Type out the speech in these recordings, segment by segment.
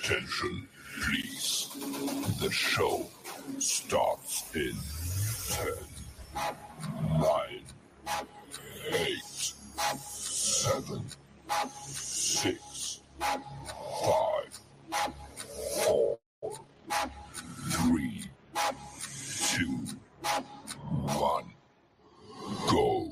Attention, please. The show starts in 10, 9, 8, 7, 6, 5, 4, 3, 2, 1, go.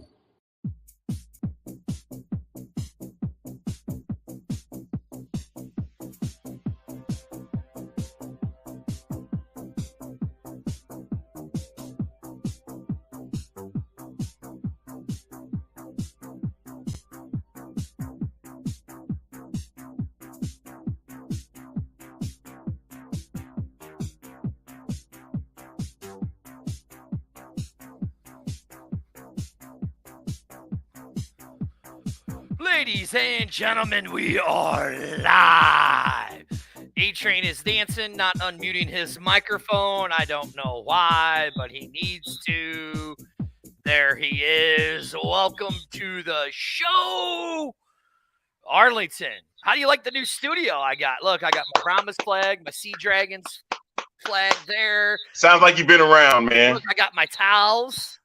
Ladies and gentlemen, we are live. A-Train is dancing, not unmuting his microphone. I don't know why, but he needs to. There he is. Welcome to the show, Arlington. How do you like the new studio I got? Look, I got my Brahmas flag, my Sea Dragons flag there. Sounds like you've been around, man. Look, I got my towels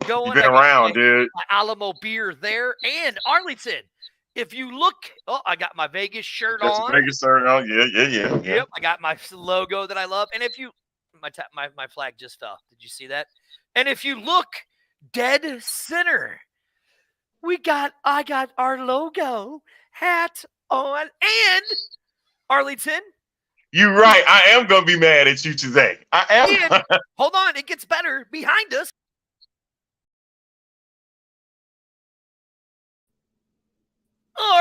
going. You've been around, dude. My Alamo beer there. And Arlington, if you look, I got my Vegas shirt on. Vegas shirt on. Yeah. Yep, I got my logo that I love. And if you, my flag just fell. Did you see that? And if you look dead center, I got our logo hat on. And Arlington, you're right. I am going to be mad at you today. I am. And, hold on, it gets better. Behind us,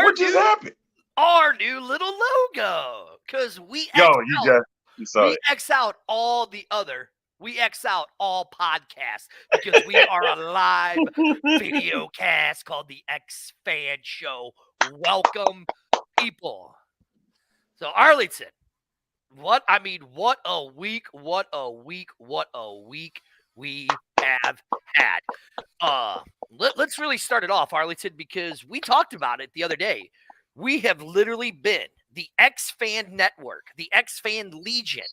what just happened? Our new little logo. Because we X out all the other. We X out all podcasts because we are a live video cast called the X Fan Show. Welcome, people. So Arlington, what a week we have had. Let's really start it off, Arlington, because we talked about it the other day. We have literally been the X Fan Network, the X Fan Legion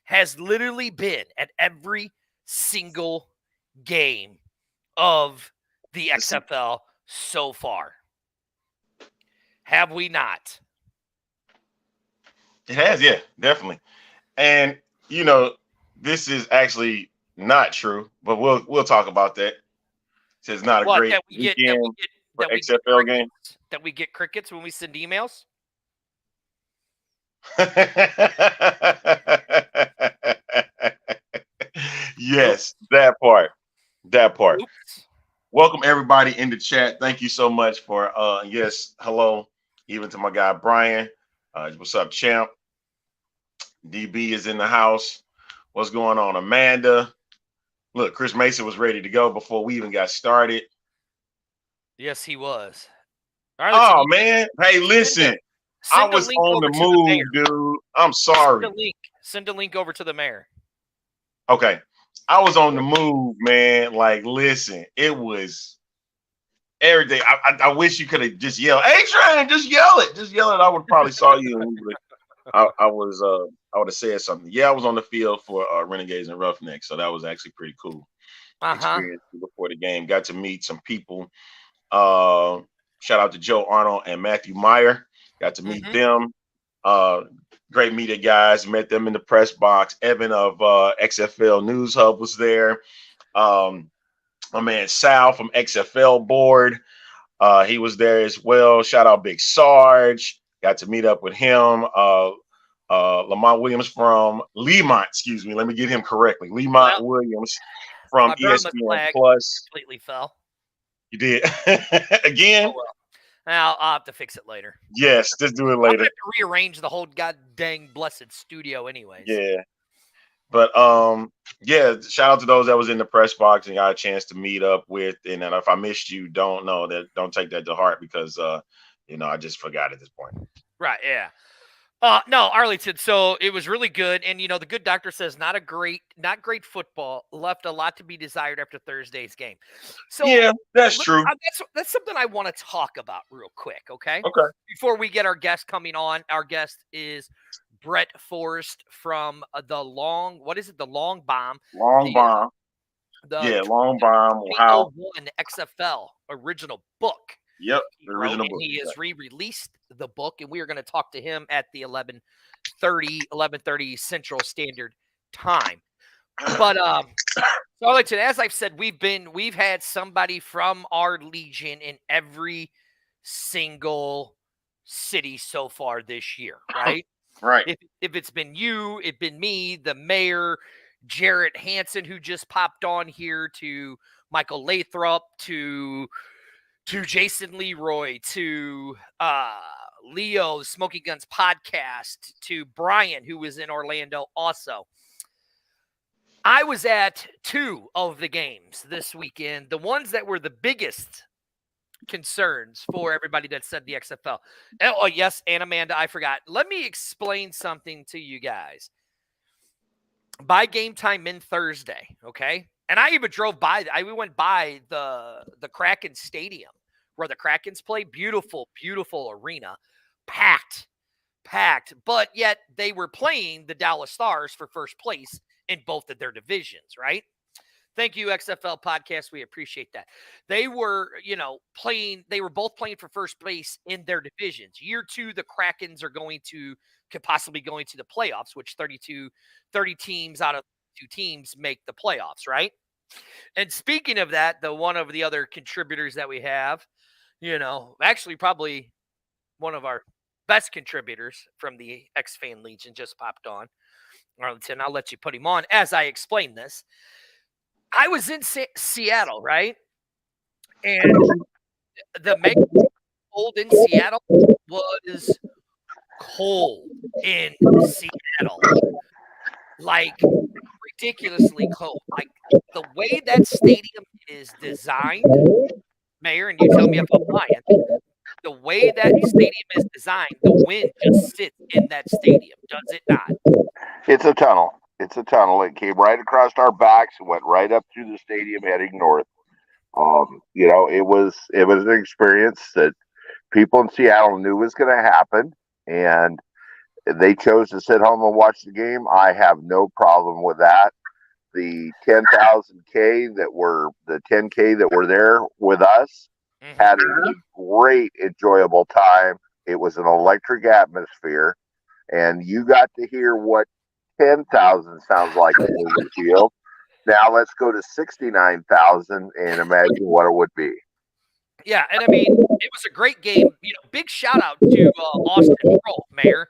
has literally been at every single game of the XFL so far. Have we not? It has, yeah, definitely. And this is actually not true, but we'll talk about that. It's not a great weekend for XFL games. That we get crickets when we send emails. Yes, that part. Oops. Welcome everybody in the chat. Thank you so much for hello, even to my guy Brian. What's up, champ? DB is in the house. What's going on, Amanda? Look, Chris Mason was ready to go before we even got started. Yes, he was. Oh man, hey, listen. I was on the move, dude. I'm sorry. Send a link over to the mayor. Okay. I was on the move, man. Like, listen, it was every day. I wish you could have just yelled, A-Train, just yell it. Just yell it. I would probably saw you. And I would have said something. Yeah, I was on the field for Renegades and Roughnecks, so that was actually pretty cool. Experience before the game. Got to meet some people. Shout out to Joe Arnold and Matthew Meyer. Got to meet them. Great media guys. Met them in the press box. Evan of XFL News Hub was there. My man Sal from XFL Board. He was there as well. Shout out Big Sarge. Got to meet up with him. Lamont Williams from Lemont. Excuse me. Let me get him correctly. Lemont Williams from ESPN Plus. Completely fell. You did again. Oh, well. Now I'll have to fix it later. Yes, just do it later. I'm going to rearrange the whole god dang blessed studio anyways. Yeah. But shout out to those that was in the press box and got a chance to meet up with. And then if I missed you, don't take that to heart because I just forgot at this point. Right, yeah. No, Arlington. So it was really good, and the good doctor says not great football. Left a lot to be desired after Thursday's game. So Yeah, that's true. that's something I want to talk about real quick. Okay, Okay. before we get our guest coming on, our guest is Brett Forrest from the Long. What is it? The Long Bomb. Long The bomb. the Yeah, long bomb. How? 2001 XFL original book Yep, he the wrote, original and book. he Yeah. has re-released the book, and we are going to talk to him at the 11:30 Central Standard Time. But so Arlington, as I've said, we've had somebody from our Legion in every single city so far this year, right? Right. If it's been you, it's been me, the mayor, Jarrett Hansen, who just popped on here, to Michael Lathrop, to Jason Leroy, to Leo, Smoky Guns podcast, to Brian, who was in Orlando also. I was at 2 of the games this weekend, the ones that were the biggest concerns for everybody that said the XFL. Oh, yes, and Amanda, I forgot. Let me explain something to you guys. By game time in Thursday, okay? And I even drove by. We went by the Kraken Stadium where the Krakens play. Beautiful, beautiful arena, packed, packed. But yet they were playing the Dallas Stars for first place in both of their divisions, right? Thank you, XFL podcast. We appreciate that. They were, playing. They were both playing for first place in their divisions. Year 2, the Krakens are could possibly going to the playoffs, which 30 teams out of 2 teams make the playoffs, right? And speaking of that, one of the other contributors that we have, actually probably one of our best contributors from the X Fan Legion just popped on. Arlington, I'll let you put him on as I explain this. I was in Seattle, right? And the mega cold in Seattle was cold in Seattle. Like ridiculously cold. Like the way that stadium is designed, Mayor, and you tell me if I'm lying, the way that stadium is designed, the wind just sits in that stadium, does it not? It's a tunnel. It's a tunnel. It came right across our backs and went right up through the stadium heading north. It was an experience that people in Seattle knew was going to happen, and they chose to sit home and watch the game. I have no problem with that. The 10,000K that were the 10K that were there with us had a great, enjoyable time. It was an electric atmosphere, and you got to hear what 10,000 sounds like in the field. Now let's go to 69,000 and imagine what it would be. Yeah, and I mean, it was a great game. Big shout out to Austin Pearl, Mayor,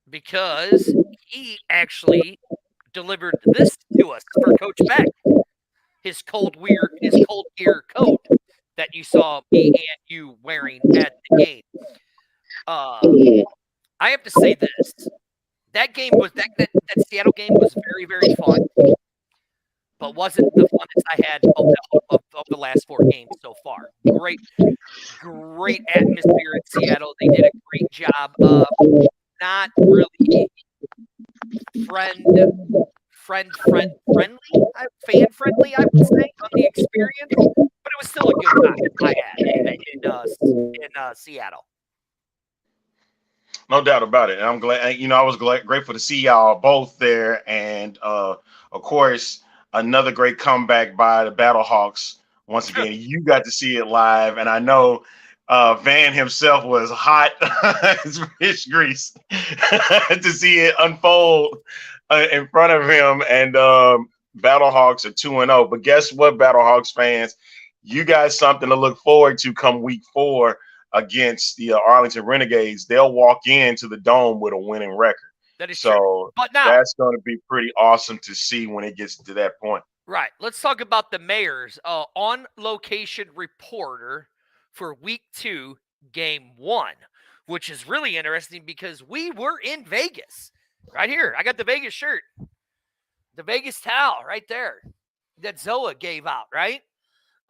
because he actually delivered this to us for Coach Beck. His cold gear coat that you saw me and you wearing at the game. I have to say this: that game was that Seattle game was very, very fun, but wasn't the funnest I had of the last 4 games so far. Great atmosphere in Seattle. They did a great job of not really fan friendly, I would say, on the experience, but it was still a good time I had in Seattle. No doubt about it. And I'm glad, I was grateful to see y'all both there. And of course, another great comeback by the Battlehawks. Once again, you got to see it live. And I know Van himself was hot as fish grease to see it unfold in front of him. And Battlehawks are 2-0. But guess what, Battlehawks fans? You got something to look forward to come week 4 against the Arlington Renegades. They'll walk into the Dome with a winning record. That is so true. But now that's going to be pretty awesome to see when it gets to that point. Right. Let's talk about the Mayor's on location reporter for week 2, game 1, which is really interesting because we were in Vegas. Right here. I got the Vegas shirt. The Vegas towel right there that Zoa gave out, right?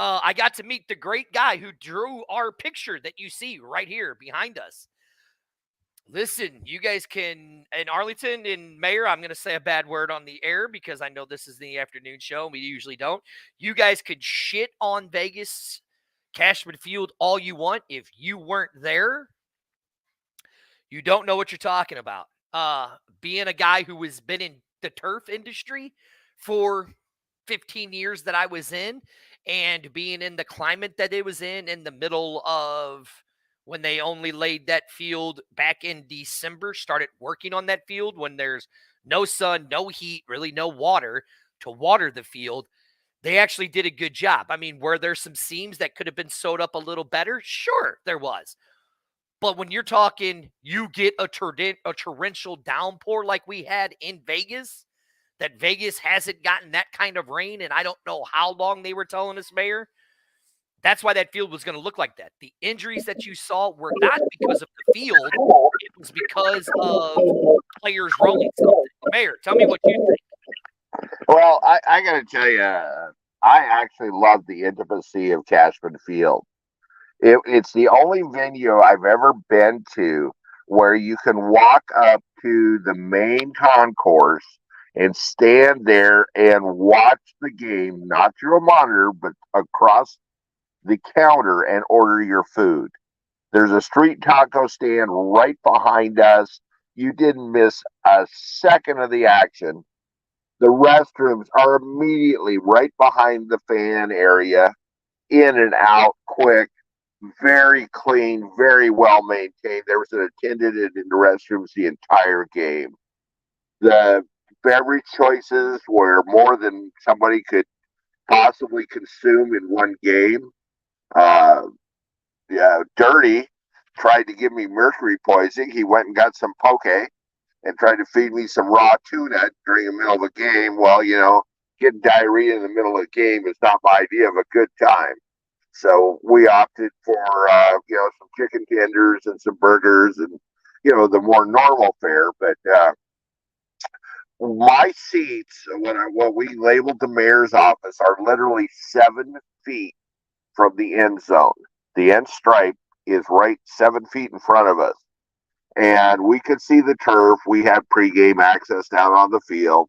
I got to meet the great guy who drew our picture that you see right here behind us. Listen, you guys can, in Arlington, in Mayor, I'm going to say a bad word on the air because I know this is the afternoon show and we usually don't. You guys could shit on Vegas Cashman Field all you want. If you weren't there, you don't know what you're talking about. Being a guy who has been in the turf industry for 15 years that I was in, and being in the climate that it was in the middle of when they only laid that field back in December, started working on that field when there's no sun, no heat, really no water to water the field. They actually did a good job. I mean, were there some seams that could have been sewed up a little better? Sure, there was. But when you're talking, you get a torrential downpour like we had in Vegas, that Vegas hasn't gotten that kind of rain, and I don't know how long they were telling us, Mayor. That's why that field was going to look like that. The injuries that you saw were not because of the field; it was because of players rolling something. Mayor, tell me what you think. Well, I got to tell you, I actually love the intimacy of Cashman Field. It's the only venue I've ever been to where you can walk up to the main concourse and stand there and watch the game, not through a monitor, but across the counter and order your food. There's a street taco stand right behind us. You didn't miss a second of the action. The restrooms are immediately right behind the fan area, in and out quick, very clean, very well maintained. There was an attendant in the restrooms the entire game. The beverage choices were more than somebody could possibly consume in one game. Uh, yeah, Dirty tried to give me mercury poisoning. He went and got some poke and tried to feed me some raw tuna during the middle of a game. Well, getting diarrhea in the middle of the game is not my idea of a good time. So we opted for, some chicken tenders and some burgers and, the more normal fare. But my seats, what we labeled the mayor's office, are literally 7 feet from the end zone. The end stripe is right 7 feet in front of us. And we could see the turf. We had pregame access down on the field.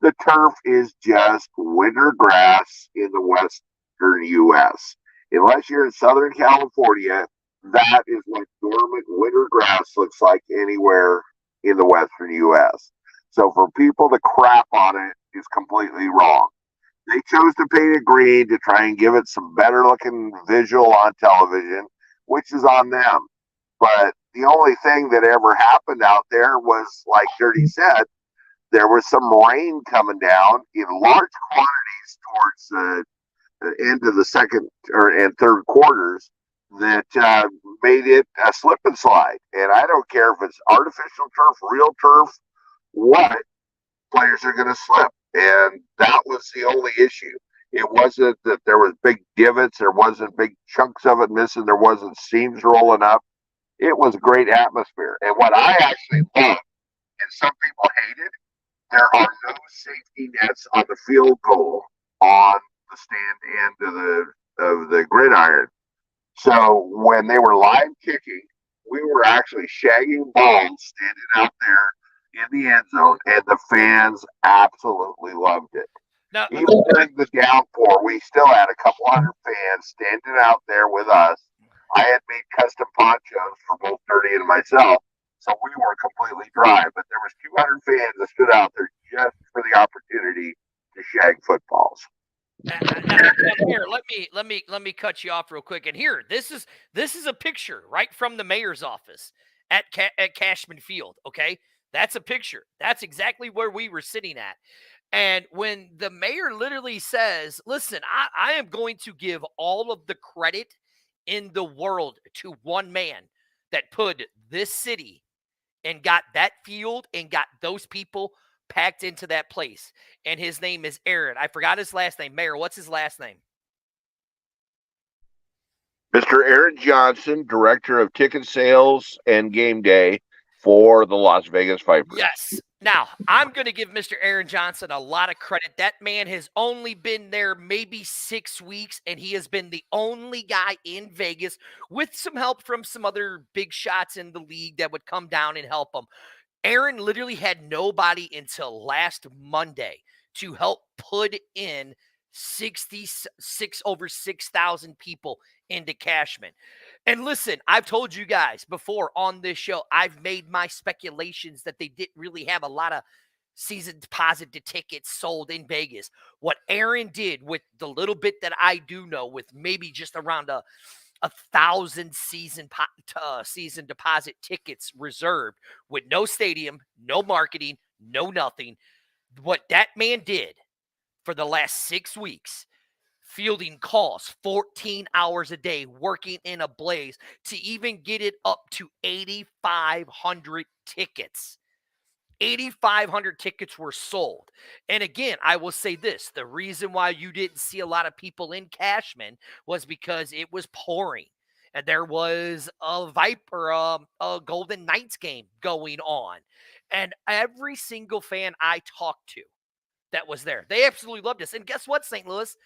The turf is just winter grass in the western U.S. Unless you're in Southern California, that is what dormant winter grass looks like anywhere in the western U.S. So for people to crap on it is completely wrong. They chose to paint it green to try and give it some better looking visual on television, which is on them. But the only thing that ever happened out there was, like Dirty said, there was some rain coming down in large quantities towards the end of the second and third quarters that made it a slip and slide. And I don't care if it's artificial turf, real turf, what, players are going to slip. And that was the only issue. It wasn't that there was big divots, there wasn't big chunks of it missing, there wasn't seams rolling up. It was a great atmosphere. And what I actually loved, and some people hated, there are no safety nets on the field goal on the stand end of the gridiron. So when they were live kicking, we were actually shagging balls standing out there in the end zone, and the fans absolutely loved it. Now, even during the downpour, we still had a couple hundred fans standing out there with us. I had made custom ponchos for both Dirty and myself, so we were completely dry. But there was 200 fans that stood out there just for the opportunity to shag footballs. Here, let me cut you off real quick. And here, this is a picture right from the mayor's office at Cashman Field. Okay, that's a picture. That's exactly where we were sitting at. And when the mayor literally says, "Listen, I am going to give all of the credit in the world to one man that put this city and got that field and got those people packed into that place." And his name is Aaron. I forgot his last name. Mayor, what's his last name? Mr. Aaron Johnson, director of ticket sales and game day for the Las Vegas Vipers. Yes. Now, I'm going to give Mr. Aaron Johnson a lot of credit. That man has only been there maybe 6 weeks, and he has been the only guy in Vegas with some help from some other big shots in the league that would come down and help him. Aaron literally had nobody until last Monday to help put in 66 over 6,000 people into Cashman. And listen, I've told you guys before on this show, I've made my speculations that they didn't really have a lot of season deposit tickets sold in Vegas. What Aaron did with the little bit that I do know, with maybe just around a 1,000 season deposit tickets reserved with no stadium, no marketing, no nothing. What that man did for the last 6 weeks, fielding calls 14 hours a day, working in a blaze to even get it up to 8,500 tickets. 8,500 tickets were sold. And again, I will say this, the reason why you didn't see a lot of people in Cashman was because it was pouring. And there was a Golden Knights game going on. And every single fan I talked to that was there, they absolutely loved us. And guess what, St. Louis?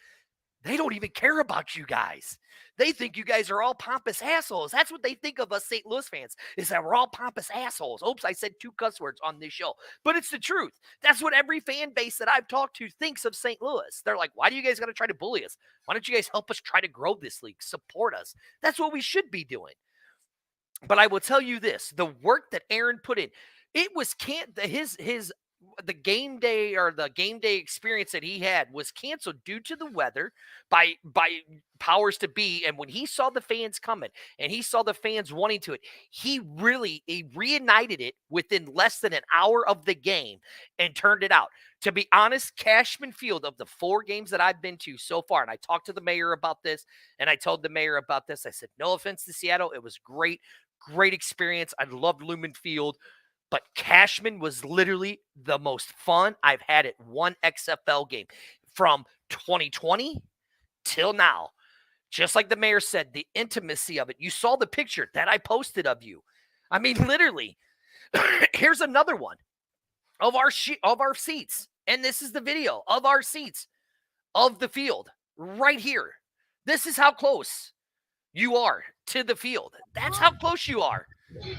They don't even care about you guys. They think you guys are all pompous assholes. That's what they think of us St. Louis fans, is that we're all pompous assholes. Oops, I said 2 cuss words on this show. But it's the truth. That's what every fan base that I've talked to thinks of St. Louis. They're like, why do you guys got to try to bully us? Why don't you guys help us try to grow this league? Support us. That's what we should be doing. But I will tell you this, the work that Aaron put in, it was the game day experience that he had was canceled due to the weather by powers to be. And when he saw the fans coming and he saw the fans wanting to it, he reunited it within less than an hour of the game and turned it out. To be honest, Cashman Field, of the 4 games that I've been to so far, and I talked to the mayor about this, and I told the mayor about this, I said, no offense to Seattle, it was great experience. I loved Lumen Field. But Cashman was literally the most fun I've had at one XFL game from 2020 till now. Just like the mayor said, the intimacy of it. You saw the picture that I posted of you. I mean, literally. Here's another one of our seats. And this is the video of our seats of the field right here. This is how close you are to the field. That's how close you are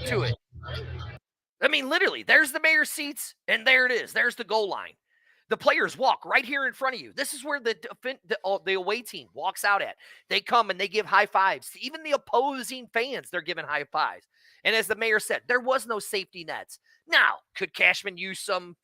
to it. I mean, literally, there's the mayor's seats, and there it is. There's the goal line. The players walk right here in front of you. This is where the away team walks out at. They come and they give high fives to even the opposing fans. They're giving high fives. And as the mayor said, there was no safety nets. Now, could Cashman use some,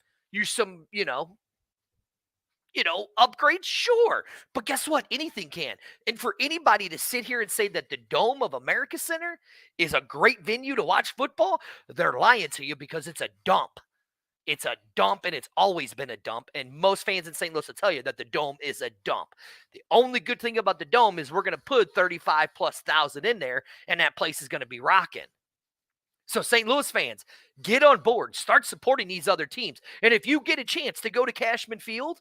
upgrades? Sure. But guess what? Anything can. And for anybody to sit here and say that the Dome of America Center is a great venue to watch football, they're lying to you, because it's a dump. It's a dump, and it's always been a dump. And most fans in St. Louis will tell you that the Dome is a dump. The only good thing about the Dome is we're going to put 35,000+ in there, and that place is going to be rocking. So St. Louis fans, get on board. Start supporting these other teams. And if you get a chance to go to Cashman Field,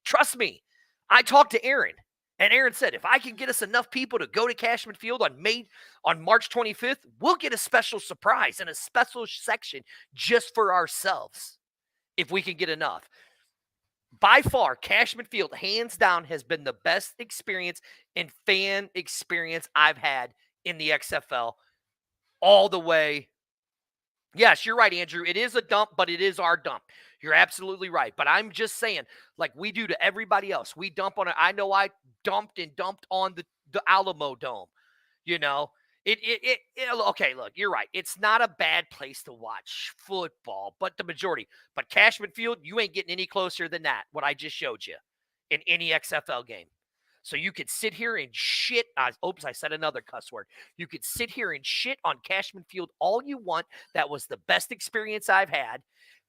trust me, I talked to Aaron, and Aaron said, if I can get us enough people to go to Cashman Field on March 25th, we'll get a special surprise and a special section just for ourselves, if we can get enough. By far, Cashman Field, hands down, has been the best experience and fan experience I've had in the XFL all the way. Yes, you're right, Andrew. It is a dump, but it is our dump. You're absolutely right. But I'm just saying, like we do to everybody else, we dump on it. I know I dumped on the Alamo Dome. Okay, look, you're right. It's not a bad place to watch football, but the majority. But Cashman Field, you ain't getting any closer than that, what I just showed you, in any XFL game. So you could sit here and shit. Oops, I said another cuss word. You could sit here and shit on Cashman Field all you want. That was the best experience I've had,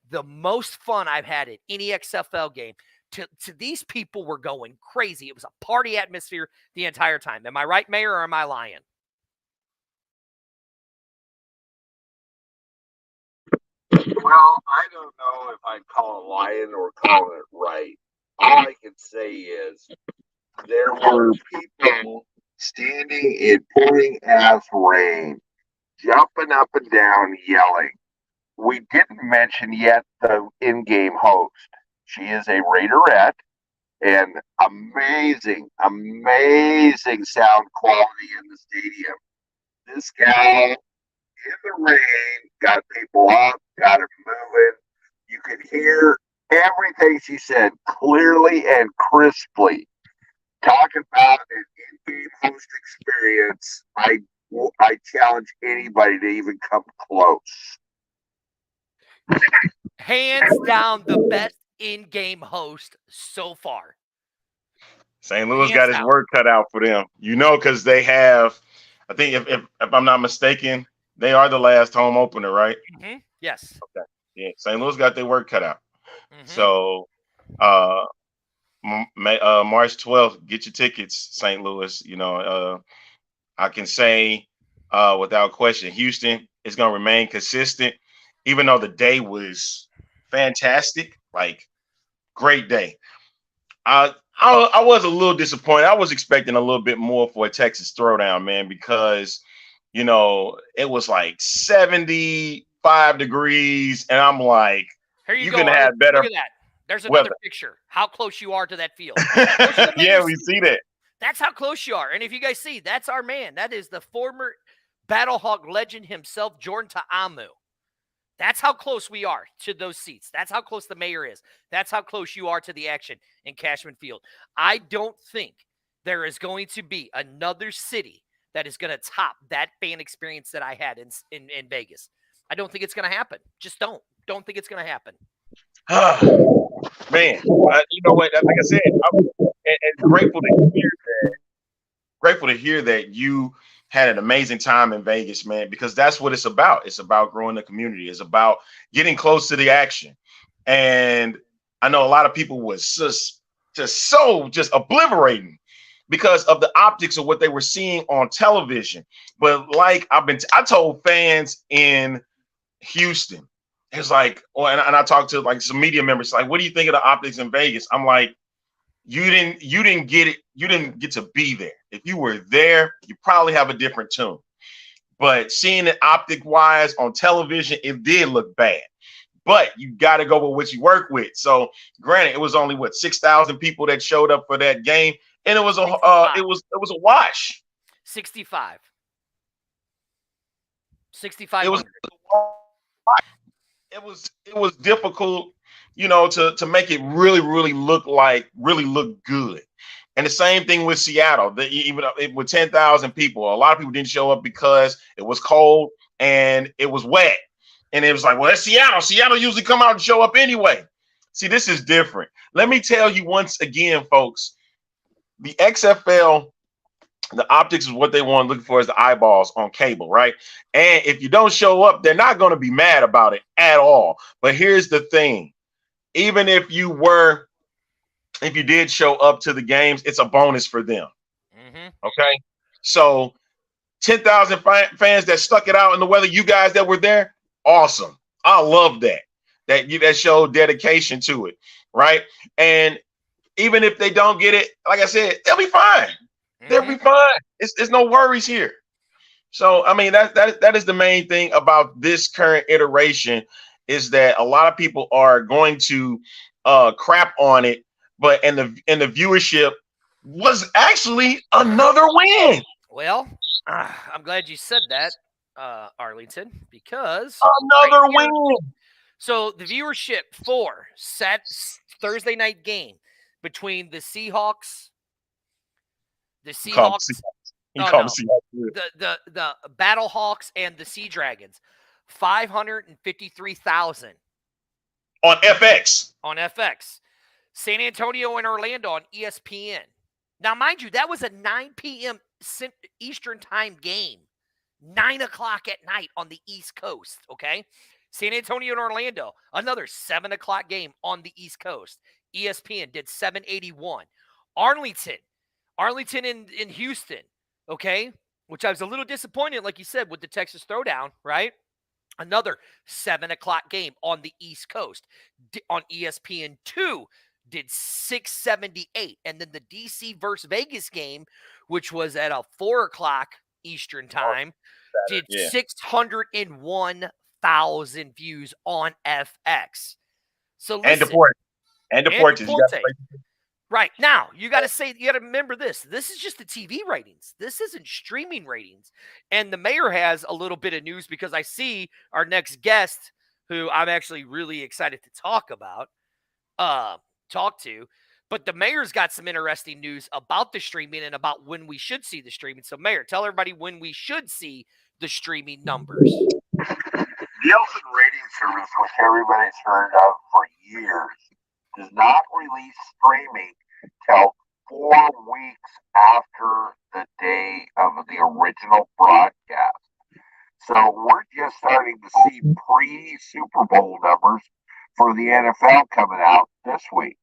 the most fun I've had at any XFL game. To these people were going crazy. It was a party atmosphere the entire time. Am I right, Mayor, or am I lying? Well, I don't know if I'd call it lying or calling it right. All I can say is there were people standing in pouring ass rain, jumping up and down, yelling. we didn't mention yet the in-game host. She is a Raiderette, and amazing sound quality in the stadium. This gal in the rain got people up, got them moving. You could hear everything she said clearly and crisply. Talk about an in-game host experience. I challenge anybody to even come close. Hands down, the best in-game host so far. St. Louis Hands got his down. work cut out for them, because they have. I think if I'm not mistaken, they are the last home opener, right? Mm-hmm. Yes. Okay. Yeah, St. Louis got their work cut out. Mm-hmm. So, March 12th, get your tickets, St. Louis. I can say without question, Houston is going to remain consistent, even though the day was fantastic, like great day. I was a little disappointed. I was expecting a little bit more for a Texas throwdown, man, because it was like 75 degrees, and I'm like, here you go. can have better. Look at that. There's another weather. picture. How close you are to that field. Yeah, we see that. That's how close you are. And if you guys see, that's our man. That is the former Battlehawk legend himself, Jordan Ta'amu. That's how close we are to those seats. That's how close the mayor is. That's how close you are to the action in Cashman Field. I don't think there is going to be another city that is going to top that fan experience that I had in Vegas. I don't think it's going to happen. Just don't. Don't think it's going to happen. Man, you know what? Like I said, I'm grateful to hear that. Grateful to hear that you had an amazing time in Vegas, man, because that's what it's about. It's about growing the community. It's about getting close to the action. And I know a lot of people was just obliterating because of the optics of what they were seeing on television. But like I told fans in Houston, it's like, and I talked to like some media members, like, what do you think of the optics in Vegas? I'm like, you didn't get it. You didn't get to be there. If you were there, you probably have a different tune. But seeing it optic wise on television, it did look bad. But you got to go with what you work with. So, granted, it was only 6,000 people that showed up for that game, and it was a wash. 65. 6,500. It was difficult, to make it really look good. And the same thing with Seattle. Even with 10,000 people, a lot of people didn't show up because it was cold and it was wet. And it was like, well, that's Seattle. Seattle usually come out and show up anyway. See, this is different. Let me tell you once again, folks, the XFL, the optics is what they want, looking for is the eyeballs on cable, right? And if you don't show up, they're not going to be mad about it at all. But here's the thing. Even if you did show up to the games, it's a bonus for them. Mm-hmm. Okay. So 10,000 fans that stuck it out in the weather, you guys that were there, awesome. I love that. That showed dedication to it. Right. And even if they don't get it, like I said, they'll be fine. Mm-hmm. They'll be fine. It's no worries here. So, I mean, that is the main thing about this current iteration, is that a lot of people are going to crap on it, but and the viewership was actually another win. Well, I'm glad you said that, Arlington, because another win. So the viewership for Thursday night game between the Seahawks, the Battlehawks and the Sea Dragons, 553,000 on FX. On FX. San Antonio and Orlando on ESPN. Now, mind you, that was a 9 p.m. Eastern time game. 9 o'clock at night on the East Coast, okay? San Antonio and Orlando, another 7 o'clock game on the East Coast. ESPN did 781. Arlington in Houston, okay? Which I was a little disappointed, like you said, with the Texas Throwdown, right? Another 7 o'clock game on the East Coast. On ESPN2 did 678. And then the DC versus Vegas game, which was at a 4 o'clock Eastern time, did 601,000. 100,000 views on FX. So And listen, Deportes. And Deportes. You got to Deportes. Right now, you got to remember this. This is just the TV ratings. This isn't streaming ratings. And the mayor has a little bit of news because I see our next guest, who I'm actually really excited to talk to. But the mayor's got some interesting news about the streaming and about when we should see the streaming. So, Mayor, tell everybody when we should see the streaming numbers. Nielsen Rating Service, which everybody's heard of for years, does not release streaming till 4 weeks after the day of the original broadcast. So we're just starting to see pre-Super Bowl numbers for the NFL coming out this week.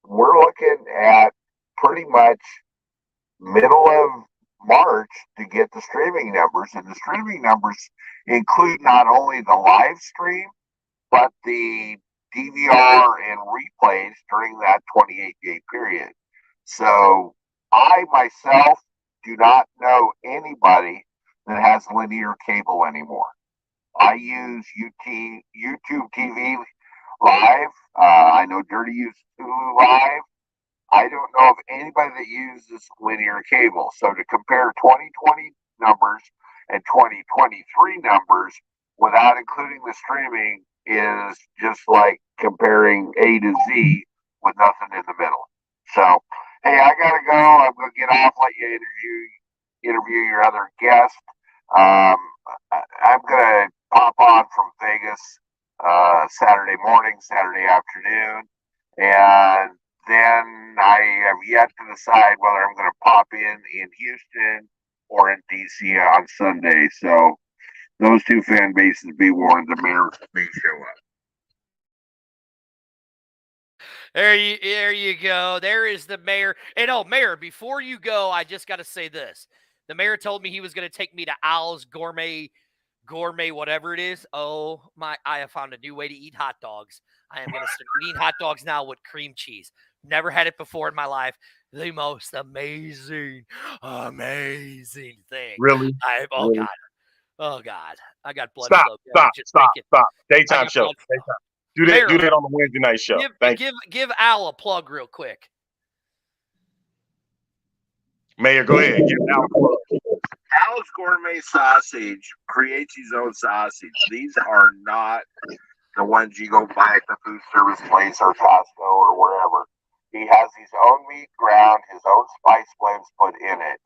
We're looking at pretty much middle of March to get the streaming numbers, and the streaming numbers include not only the live stream, but the DVR and replays during that 28-day period. So I myself do not know anybody that has linear cable anymore. I use YouTube TV Live. I know Dirty uses Hulu Live. I don't know of anybody that uses linear cable. So to compare 2020 numbers and 2023 numbers without including the streaming is just like comparing A to Z with nothing in the middle. So, hey, I gotta go. I'm gonna get off. Let you interview your other guest. I'm gonna pop on from Vegas Saturday morning, Saturday afternoon, and then I have yet to decide whether I'm going to pop in Houston or in DC on Sunday. So those two fan bases be warned, the mayor may show up. There you go. There is the mayor. And Mayor, before you go, I just got to say this. The mayor told me he was going to take me to Al's Gourmet, whatever it is. Oh my! I have found a new way to eat hot dogs. I am going to start eating hot dogs now with cream cheese. Never had it before in my life. The most amazing thing. Really? God. Oh God. I got blood Stop. flow. Stop. Daytime show. Daytime. Do that on the Wednesday night show. Give Al a plug real quick. Mayor, go ahead. Give Al a plug. Al's Gourmet Sausage creates his own sausage. These are not the ones you go buy at the food service place or Costco or wherever. He has his own meat ground, his own spice blends put in it.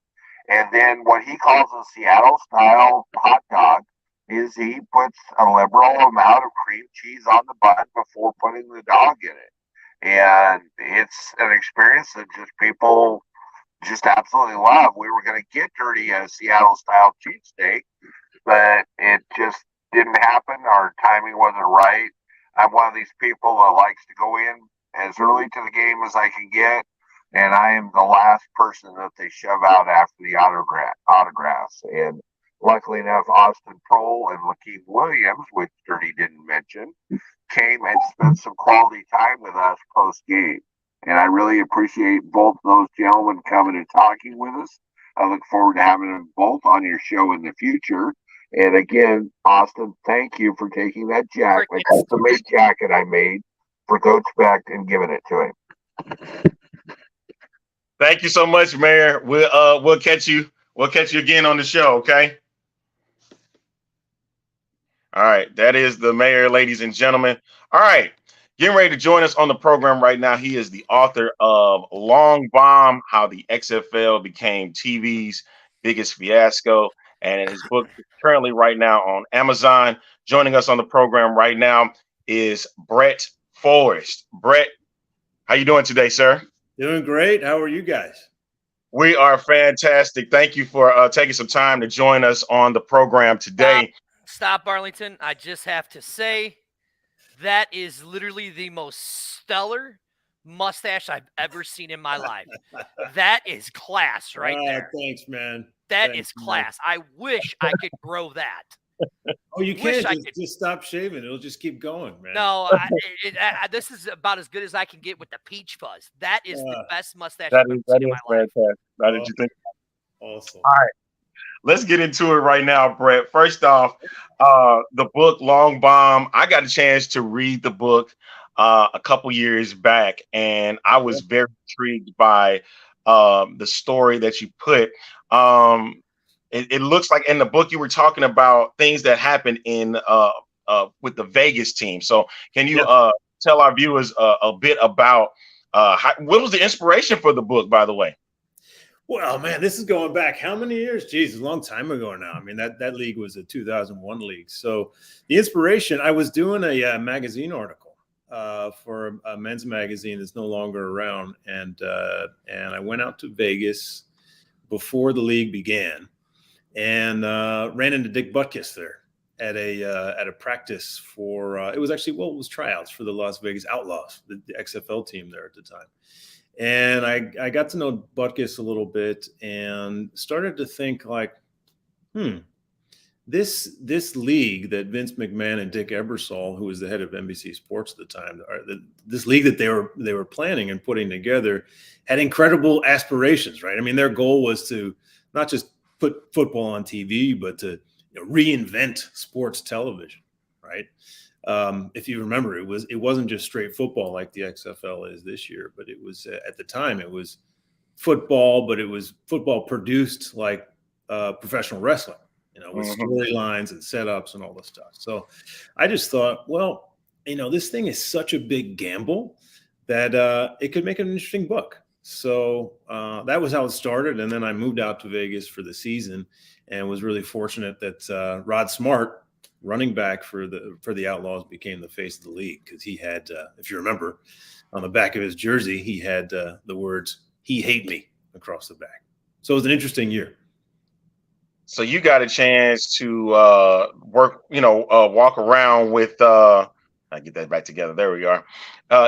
And then what he calls a Seattle style hot dog is he puts a liberal amount of cream cheese on the bun before putting the dog in it. And it's an experience that just people just absolutely love. We were going to get Dirty a Seattle style cheesesteak, but it just didn't happen. Our timing wasn't right. I'm one of these people that likes to go in as early to the game as I can get, and I am the last person that they shove out after the autographs. And luckily enough, Austin Prohl and Lakeith Williams, which Dirty didn't mention, came and spent some quality time with us post game. And I really appreciate both those gentlemen coming and talking with us. I look forward to having them both on your show in the future. And again, Austin, thank you for taking that jacket, my custom-made jacket I made for Coach Beck, and giving it to him. Thank you so much, Mayor. We'll catch you. We'll catch you again on the show, okay? All right. That is the mayor, ladies and gentlemen. All right. Getting ready to join us on the program right now. He is the author of Long Bomb, How the XFL Became TV's Biggest Fiasco. And his book is currently right now on Amazon. Joining us on the program right now is Brett Forrest. Brett, how you doing today, sir? Doing great. How are you guys? We are fantastic. Thank you for taking some time to join us on the program today. Stop, Arlington. I just have to say that is literally the most stellar mustache I've ever seen in my life. That is class right there. Thanks, man. That is class. Man. I wish I could grow that. Oh, you can't just stop shaving. It'll just keep going, man. No, this is about as good as I can get with the peach fuzz. That is the best mustache I've ever seen in my life. How did you think? Awesome. All right. Let's get into it right now, Brett. First off, The book Long Bomb. I got a chance to read the book a couple years back, and I was very intrigued by the story that you put. It looks like in the book you were talking about things that happened in with the Vegas team. So can you tell our viewers a bit about what was the inspiration for the book, by the way? Well, man, this is going back how many years? Jeez, a long time ago now. I mean, that league was a 2001 league. So the inspiration, I was doing a magazine article for a men's magazine that's no longer around, and I went out to Vegas before the league began, and ran into Dick Butkus there at a practice for it was actually, well, it was tryouts for the Las Vegas Outlaws, the XFL team there at the time. And I got to know Butkus a little bit and started to think like, this league that Vince McMahon and Dick Ebersol, who was the head of NBC Sports at the time, this league that they were planning and putting together had incredible aspirations, right? I mean, their goal was to not just put football on TV, but to reinvent sports television, right? If you remember, it wasn't just straight football like the XFL is this year, but it was at the time it was football, but it was football produced like professional wrestling, with storylines and setups and all this stuff. So I just thought, well, this thing is such a big gamble that it could make an interesting book. So that was how it started, and then I moved out to Vegas for the season, and was really fortunate that Rod Smart, running back for the Outlaws, became the face of the league, because he had, if you remember, on the back of his jersey, he had the words "He hate me" across the back. So it was an interesting year. So you got a chance to work, walk around with. I get that back together. There we are.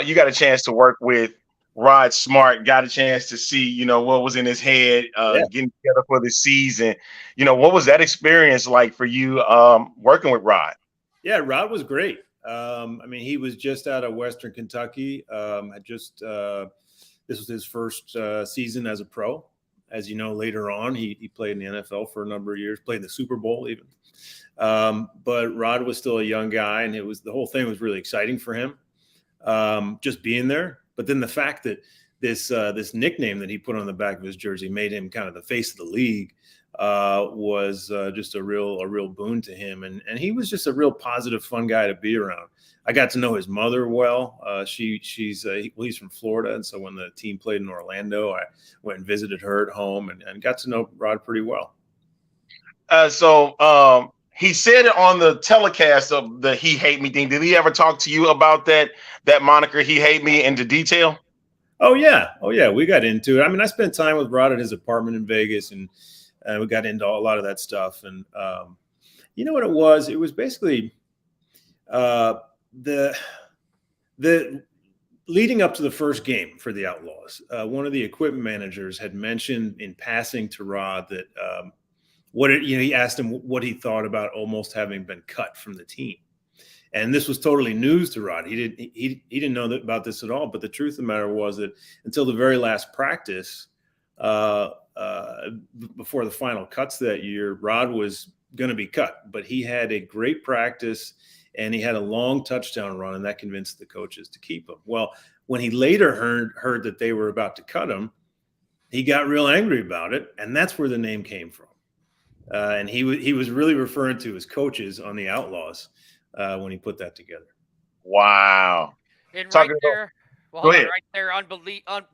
You got a chance to work with Rod Smart. Got a chance to see, what was in his head, getting together for the season. What was that experience like for you working with Rod? Yeah, Rod was great. He was just out of Western Kentucky. This was his first season as a pro. As you know, later on, he played in the NFL for a number of years, played in the Super Bowl even. But Rod was still a young guy, and the whole thing was really exciting for him, just being there. But then the fact that this nickname that he put on the back of his jersey made him kind of the face of the league was just a real boon to him. And he was just a real positive, fun guy to be around. I got to know his mother well. He's from Florida, and so when the team played in Orlando, I went and visited her at home and got to know Rod pretty well. So he said it on the telecast of the "He hate me" thing. Did he ever talk to you about that moniker, "He hate me," into detail? Oh yeah. We got into it. I mean, I spent time with Rod at his apartment in Vegas, and we got into a lot of that stuff. And you know what it was? It was basically the leading up to the first game for the Outlaws. One of the equipment managers had mentioned in passing to Rod that he asked him what he thought about almost having been cut from the team. And this was totally news to Rod. He didn't know about this at all. But the truth of the matter was that until the very last practice, before the final cuts that year, Rod was going to be cut. But he had a great practice, and he had a long touchdown run, and that convinced the coaches to keep him. Well, when he later heard that they were about to cut him, he got real angry about it, and that's where the name came from. And he was really referring to his coaches on the Outlaws when he put that together. Wow. And right there, right there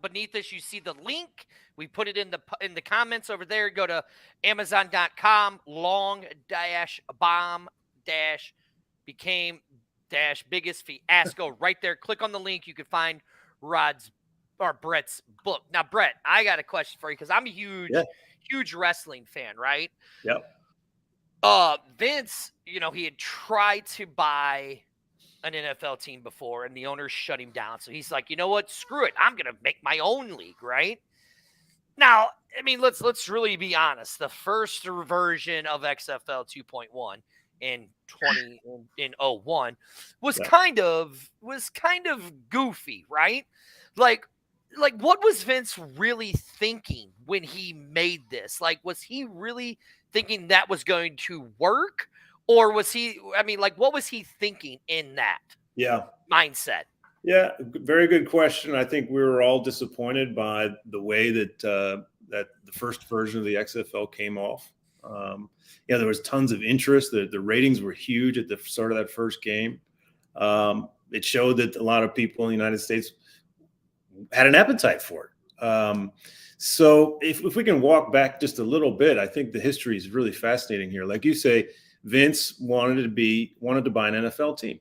beneath this, you see the link. We put it in the comments over there. Go to Amazon.com, long-bomb-became-biggest fiasco. Right there. Click on the link. You can find Brett's book. Now, Brett, I got a question for you, because I'm a huge wrestling fan, right? Yep. Vince, he had tried to buy an NFL team before, and the owners shut him down. So he's like, you know what? Screw it. I'm going to make my own league, right? Now, I mean, let's really be honest. The first version of XFL 2.1 in 01 was kind of goofy, right? Like what was Vince really thinking when he made this? Like, was he really thinking that was going to work? Or was he, I mean, like, what was he thinking in that Yeah. mindset? Yeah, very good question. I think we were all disappointed by the way that that the first version of the XFL came off. Yeah, there was tons of interest. The ratings were huge at the start of that first game. It showed that a lot of people in the United States had an appetite for it. So if we can walk back just a little bit, I think the history is really fascinating here. Like you say, Vince wanted to buy an NFL team,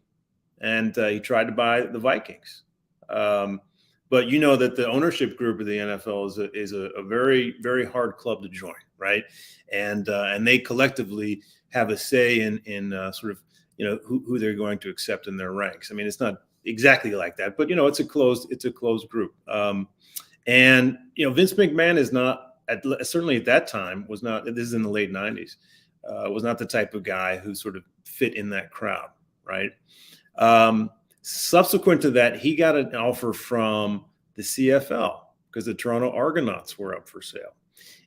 and he tried to buy the Vikings. But you know that the ownership group of the NFL is a very, very hard club to join, right? And they collectively have a say in sort of who they're going to accept in their ranks. I mean, it's not exactly like that, but it's a closed group. And Vince McMahon is not certainly at that time was not. This is in the late '90s. Was not the type of guy who sort of fit in that crowd, right? Subsequent to that, he got an offer from the CFL because the Toronto Argonauts were up for sale.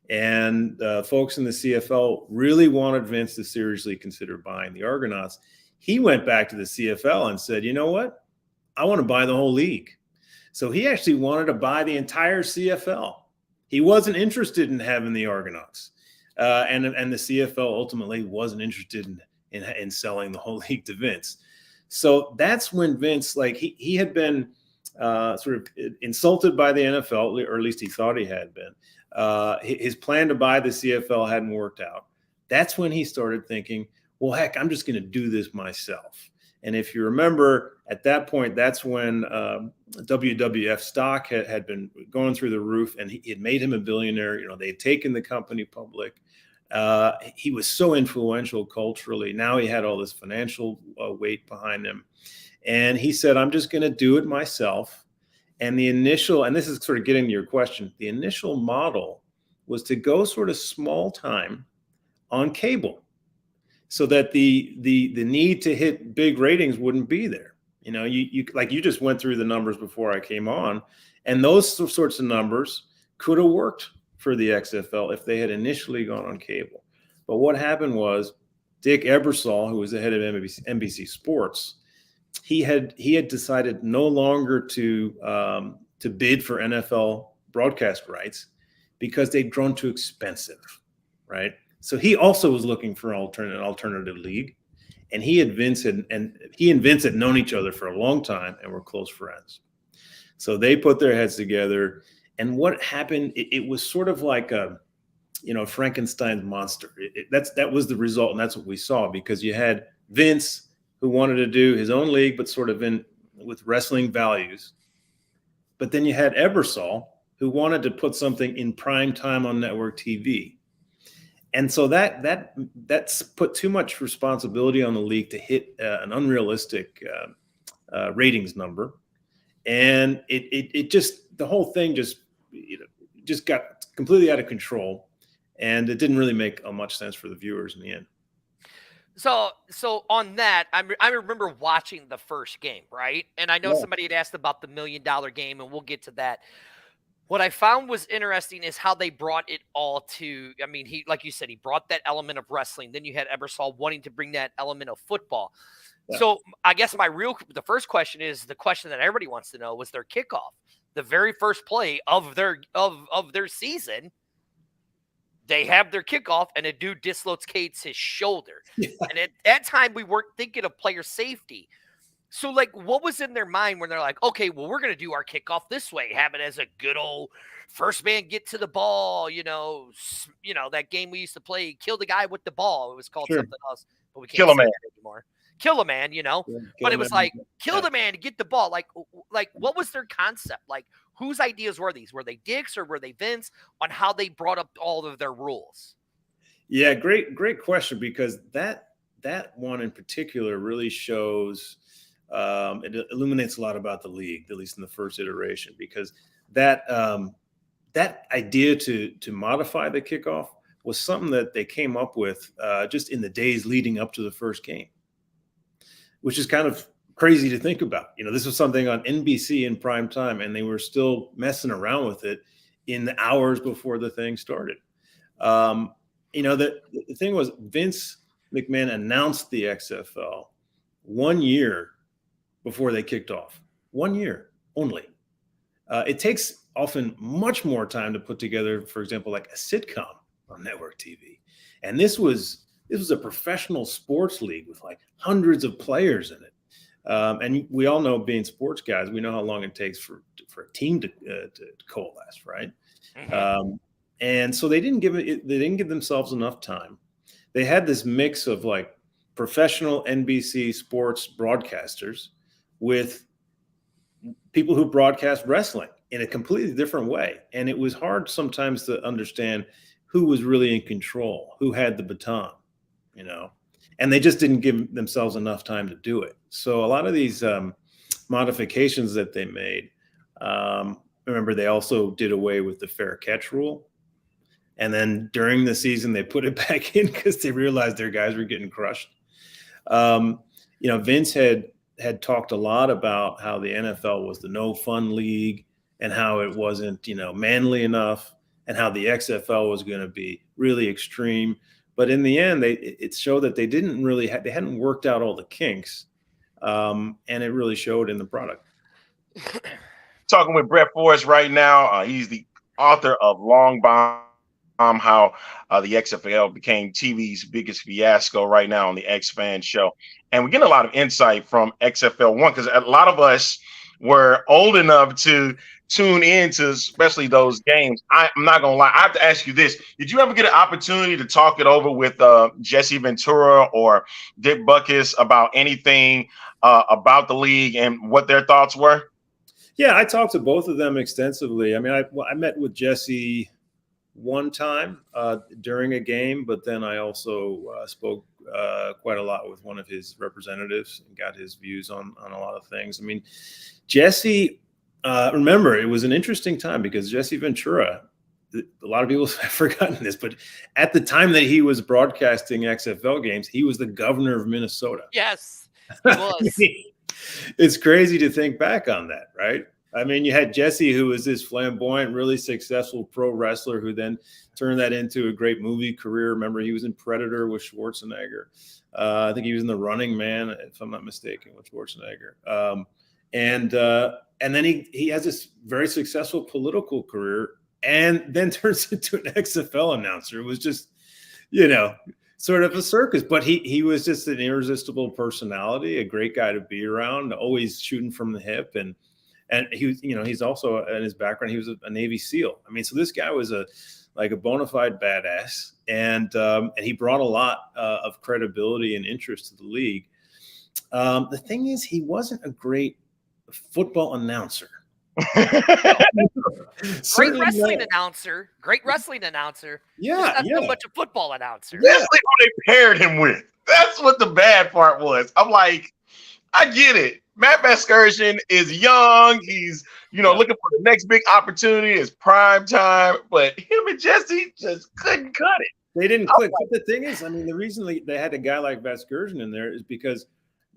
And folks in the CFL really wanted Vince to seriously consider buying the Argonauts. He went back to the CFL and said, you know what? I want to buy the whole league. So he actually wanted to buy the entire CFL. He wasn't interested in having the Argonauts. And the CFL ultimately wasn't interested in selling the whole league to Vince. So that's when Vince, like he had been sort of insulted by the NFL, or at least he thought he had been. His plan to buy the CFL hadn't worked out. That's when he started thinking, well, heck, I'm just going to do this myself. And if you remember, at that point, that's when WWF stock had been going through the roof, and it made him a billionaire. They had taken the company public. He was so influential culturally. Now he had all this financial weight behind him. And he said, I'm just going to do it myself. And and this is sort of getting to your question, the initial model was to go sort of small time on cable so that the need to hit big ratings wouldn't be there. You just went through the numbers before I came on, and those sorts of numbers could have worked for the XFL if they had initially gone on cable. But what happened was Dick Ebersol, who was the head of NBC Sports, he had decided no longer to bid for NFL broadcast rights because they'd grown too expensive, right? So he also was looking for an alternative league, and he and Vince had known each other for a long time and were close friends. So they put their heads together. And what happened, it was sort of like Frankenstein's monster. That was the result, and that's what we saw, because you had Vince, who wanted to do his own league, but sort of with wrestling values. But then you had Ebersol, who wanted to put something in prime time on network TV. And so that's put too much responsibility on the league to hit an unrealistic ratings number. And it just, the whole thing just got completely out of control, and it didn't really make much sense for the viewers in the end. So on that, I remember watching the first game, right? And I know somebody had asked about the $1 million game, and we'll get to that. What I found was interesting is how they brought it all to, I mean, like you said, he brought that element of wrestling. Then you had Ebersol wanting to bring that element of football. Yeah. So I guess the first question is the question that everybody wants to know was their kickoff. The very first play of their season, they have their kickoff, and a dude dislocates his shoulder. Yeah. And at that time, we weren't thinking of player safety. So, like, what was in their mind when they're like, okay, well, we're going to do our kickoff this way, have it as a good old first man get to the ball, that game we used to play, kill the guy with the ball. It was called something else, but we can't say that anymore. Kill a man, but it was like, kill the man to get the ball. Like, what was their concept? Like, whose ideas were these? Were they Dick's or were they Vince on how they brought up all of their rules? Yeah, great question, because that one in particular really shows it illuminates a lot about the league, at least in the first iteration, because that idea to modify the kickoff was something that they came up with just in the days leading up to the first game, which is kind of crazy to think about. This was something on NBC in prime time, and they were still messing around with it in the hours before the thing started. The thing was, Vince McMahon announced the XFL 1 year before they kicked off. 1 year only. It takes often much more time to put together, for example, like a sitcom on network TV. And this was a professional sports league with like hundreds of players in it. And we all know, being sports guys, we know how long it takes for a team to coalesce, right? Mhm. And so they didn't give themselves enough time. They had this mix of like professional NBC sports broadcasters with people who broadcast wrestling in a completely different way. And it was hard sometimes to understand who was really in control, who had the baton, and they just didn't give themselves enough time to do it. So a lot of these modifications that they made, remember, they also did away with the fair catch rule. And then during the season, they put it back in because they realized their guys were getting crushed. Vince had talked a lot about how the NFL was the no fun league and how it wasn't, manly enough, and how the XFL was going to be really extreme. But in the end, it showed that they they hadn't worked out all the kinks, and it really showed in the product. Talking with Brett Forrest right now. He's the author of Long Bomb, how the XFL became TV's biggest fiasco right now on the X-Fan show. And we're getting a lot of insight from XFL 1 because a lot of us were old enough to tune into especially those games. I'm not going to lie. I have to ask you this. Did you ever get an opportunity to talk it over with Jesse Ventura or Dick Butkus about anything about the league and what their thoughts were? Yeah, I talked to both of them extensively. I mean, I met with Jesse one time during a game, but then I also spoke quite a lot with one of his representatives and got his views on a lot of things. I mean, Jesse, remember, it was an interesting time because Jesse Ventura, a lot of people have forgotten this, but at the time that he was broadcasting XFL games, he was the governor of Minnesota. Yes, he was. It's crazy to think back on that, right? I mean, you had Jesse, who was this flamboyant, really successful pro wrestler who then turned that into a great movie career. Remember, he was in Predator with Schwarzenegger. I think he was in The Running Man, if I'm not mistaken, with Schwarzenegger. And then he has this very successful political career and then turns into an XFL announcer. It was just, sort of a circus, but he was just an irresistible personality, a great guy to be around, always shooting from the hip. And he was, he's also, in his background, he was a Navy SEAL. I mean, so this guy was a bona fide badass, and he brought a lot of credibility and interest to the league. The thing is, he wasn't a great football announcer. Great wrestling announcer. Yeah, not so much a football announcer. That's like who they paired him with. That's what the bad part was. I'm like, I get it. Matt Vasgersian is young. He's, looking for the next big opportunity. It's prime time, but him and Jesse just couldn't cut it. They didn't click. But the thing is, I mean, the reason they had a guy like Vasgersian in there is because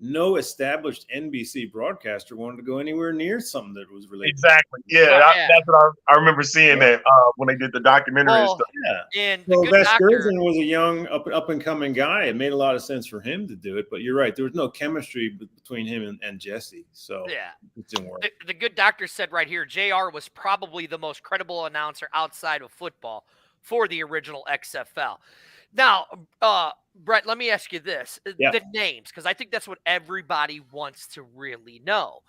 no established NBC broadcaster wanted to go anywhere near something that was related. Exactly. Yeah, that's what I remember seeing that when they did the documentary and stuff. Yeah. And so Vasgersian was a young up and coming guy. It made a lot of sense for him to do it, but you're right. There was no chemistry between him and Jesse, so it didn't work. The good doctor said right here, JR was probably the most credible announcer outside of football for the original XFL. Now, Brett, let me ask you this. Yeah. The names, because I think that's what everybody wants to really know,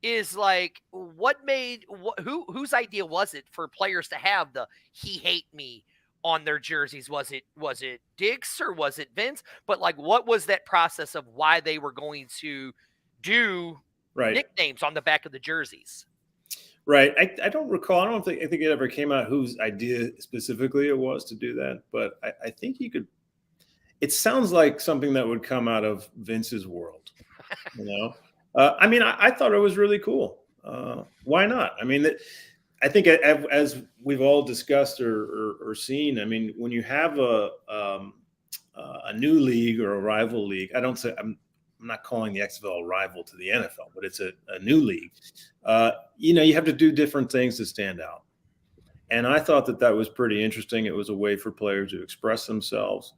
is like whose idea was it for players to have the "he hate me" on their jerseys? Was it Dick's or was it Vince? But like, what was that process of why they were going to do nicknames on the back of the jerseys? Right. I don't recall. I think it ever came out whose idea specifically it was to do that, but I think he could. It sounds like something that would come out of Vince's world. I mean, I thought it was really cool. Why not? I mean, I think as we've all discussed or seen, I mean, when you have a new league or a rival league, I'm not calling the XFL a rival to the NFL, but it's a new league. You have to do different things to stand out. And I thought that was pretty interesting. It was a way for players to express themselves.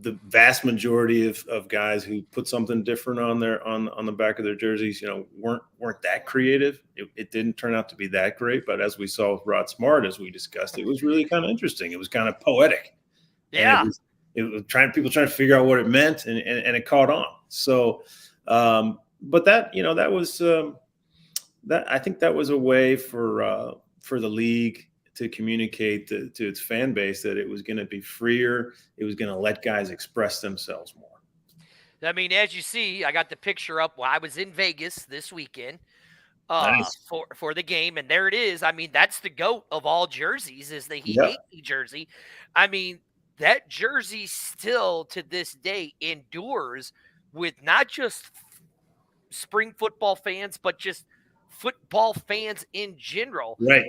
the vast majority of guys who put something different on the back of their jerseys, weren't that creative. It didn't turn out to be that great, but as we saw with Rod Smart, as we discussed, it was really kind of interesting. It was kind of poetic, Yeah. and it was people trying to figure out what it meant, and it caught on. So, but that was that I think that was a way for the league to communicate to its fan base that it was going to be freer. It was going to let guys express themselves more. I mean, as you see, I got the picture up. Well, I was in Vegas this weekend Nice. for the game, and there it is. I mean, that's the GOAT of all jerseys, is the He Yeah. Hate Me jersey. I mean, that jersey still to this day endures with not just spring football fans, but just football fans in general. Right.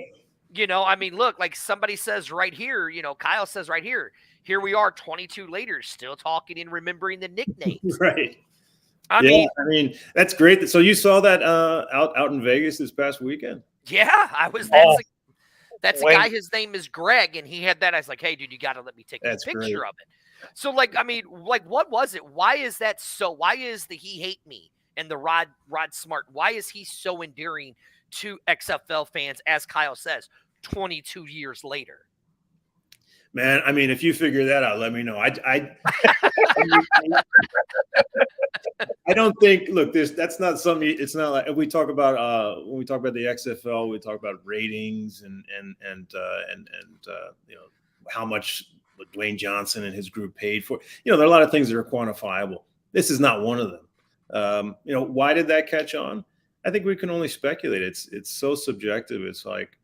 I mean, look, like somebody says right here, Kyle says right here we are 22 later, still talking and remembering the nicknames. Right. I mean, that's great. So you saw that out in Vegas this past weekend? Yeah, I was. That's a guy. His name is Greg, and he had that. I was like, hey, dude, you got to let me take a picture of it. So, what was it? Why is that so? Why is the He Hate Me and the Rod Smart? Why is he so endearing to XFL fans, as Kyle says, 22 years later? Man, I mean, if you figure that out, let me know. I don't think. Look, that's not something. It's not like we talk about when we talk about the XFL, we talk about ratings and how much Dwayne Johnson and his group paid for. There are a lot of things that are quantifiable. This is not one of them. Why did that catch on? I think we can only speculate. It's so subjective. It's like,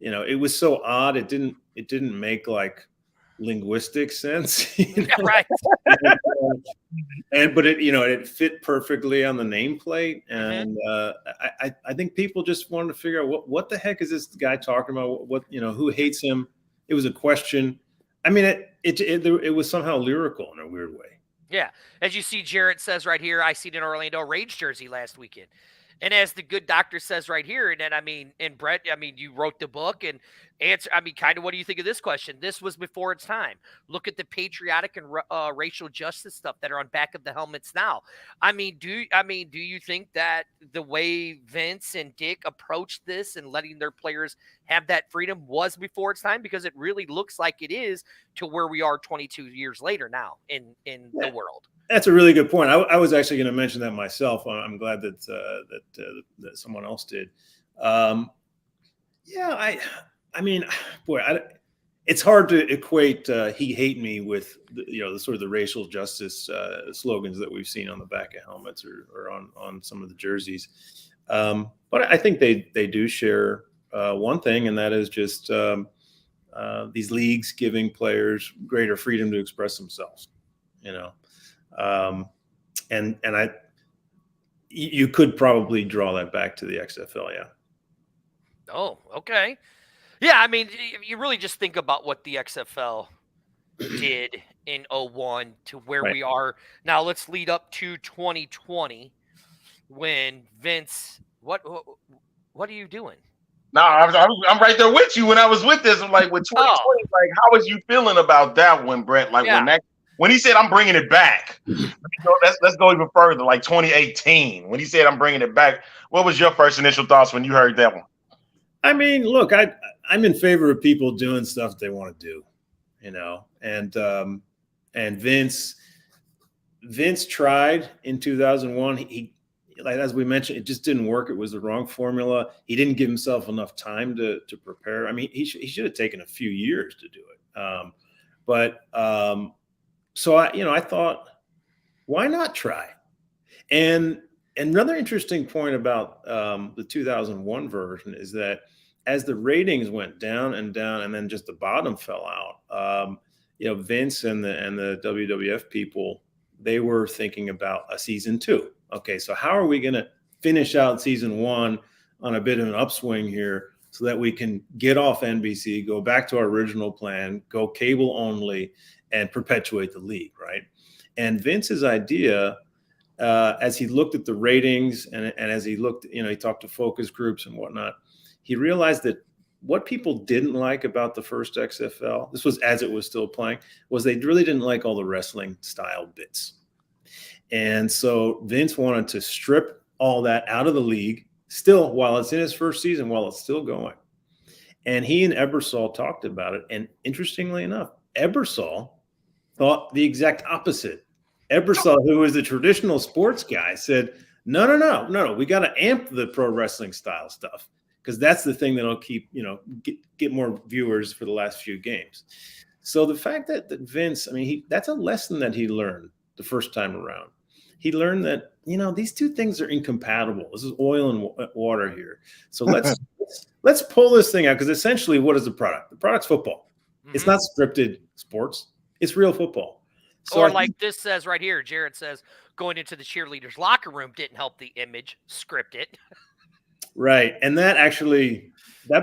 it was so odd. It didn't make like linguistic sense. Right. But it fit perfectly on the nameplate, and I think people just wanted to figure out what the heck is this guy talking about? What who hates him? It was a question. I mean, it was somehow lyrical in a weird way. Yeah, as you see, Jarrett says right here, I seen an Orlando Rage jersey last weekend. And as the good doctor says right here, and then, and Brett, you wrote the book and answer. Kind of what do you think of this question? This was before its time. Look at the patriotic and racial justice stuff that are on back of the helmets now. Do you think that the way Vince and Dick approached this and letting their players have that freedom was before its time? Because it really looks like it is to where we are 22 years later now in the world. That's a really good point. I was actually going to mention that myself. I'm glad that that someone else did. It's hard to equate "He Hate Me" with the sort of the racial justice slogans that we've seen on the back of helmets or on some of the jerseys. But I think they do share one thing, and that is just these leagues giving players greater freedom to express themselves. You could probably draw that back to the XFL, yeah. Oh, okay. Yeah, you really just think about what the XFL did in 2001 to where we are now. Let's lead up to 2020 when Vince. What are you doing? No, I'm right there with you. When I was with this, I'm like, with 2020, like, how was you feeling about that one, Brett? Like when he said, I'm bringing it back, let's go even further, like 2018. When he said, I'm bringing it back, what was your first initial thoughts when you heard that one? Look, I'm in favor of people doing stuff they want to do, and Vince tried in 2001. He like, as we mentioned, it just didn't work. It was the wrong formula. He didn't give himself enough time to prepare. He should have taken a few years to do it. So I thought, why not try? And another interesting point about the 2001 version is that as the ratings went down and down, and then just the bottom fell out, Vince and the WWF people, they were thinking about a season 2. Okay, so how are we going to finish out season 1 on a bit of an upswing here so that we can get off NBC, go back to our original plan, go cable only, and perpetuate the league, right? And Vince's idea, as he looked at the ratings and as he looked, he talked to focus groups and whatnot, he realized that what people didn't like about the first XFL, this was as it was still playing, was they really didn't like all the wrestling style bits. And so Vince wanted to strip all that out of the league still while it's in his first season, while it's still going. And he and Ebersol talked about it. And interestingly enough, Ebersol thought the exact opposite. Ebersol, who is the traditional sports guy, said, no. We got to amp the pro wrestling style stuff because that's the thing that'll keep, get more viewers for the last few games. So the fact that Vince, I mean, that's a lesson that he learned the first time around. He learned that, these two things are incompatible. This is oil and water here. So let's pull this thing out, because essentially, what is the product? The product's football. Mm-hmm. It's not scripted sports. It's real football. So this says right here, Jared says, going into the cheerleaders' locker room didn't help the image. Script it. Right. And that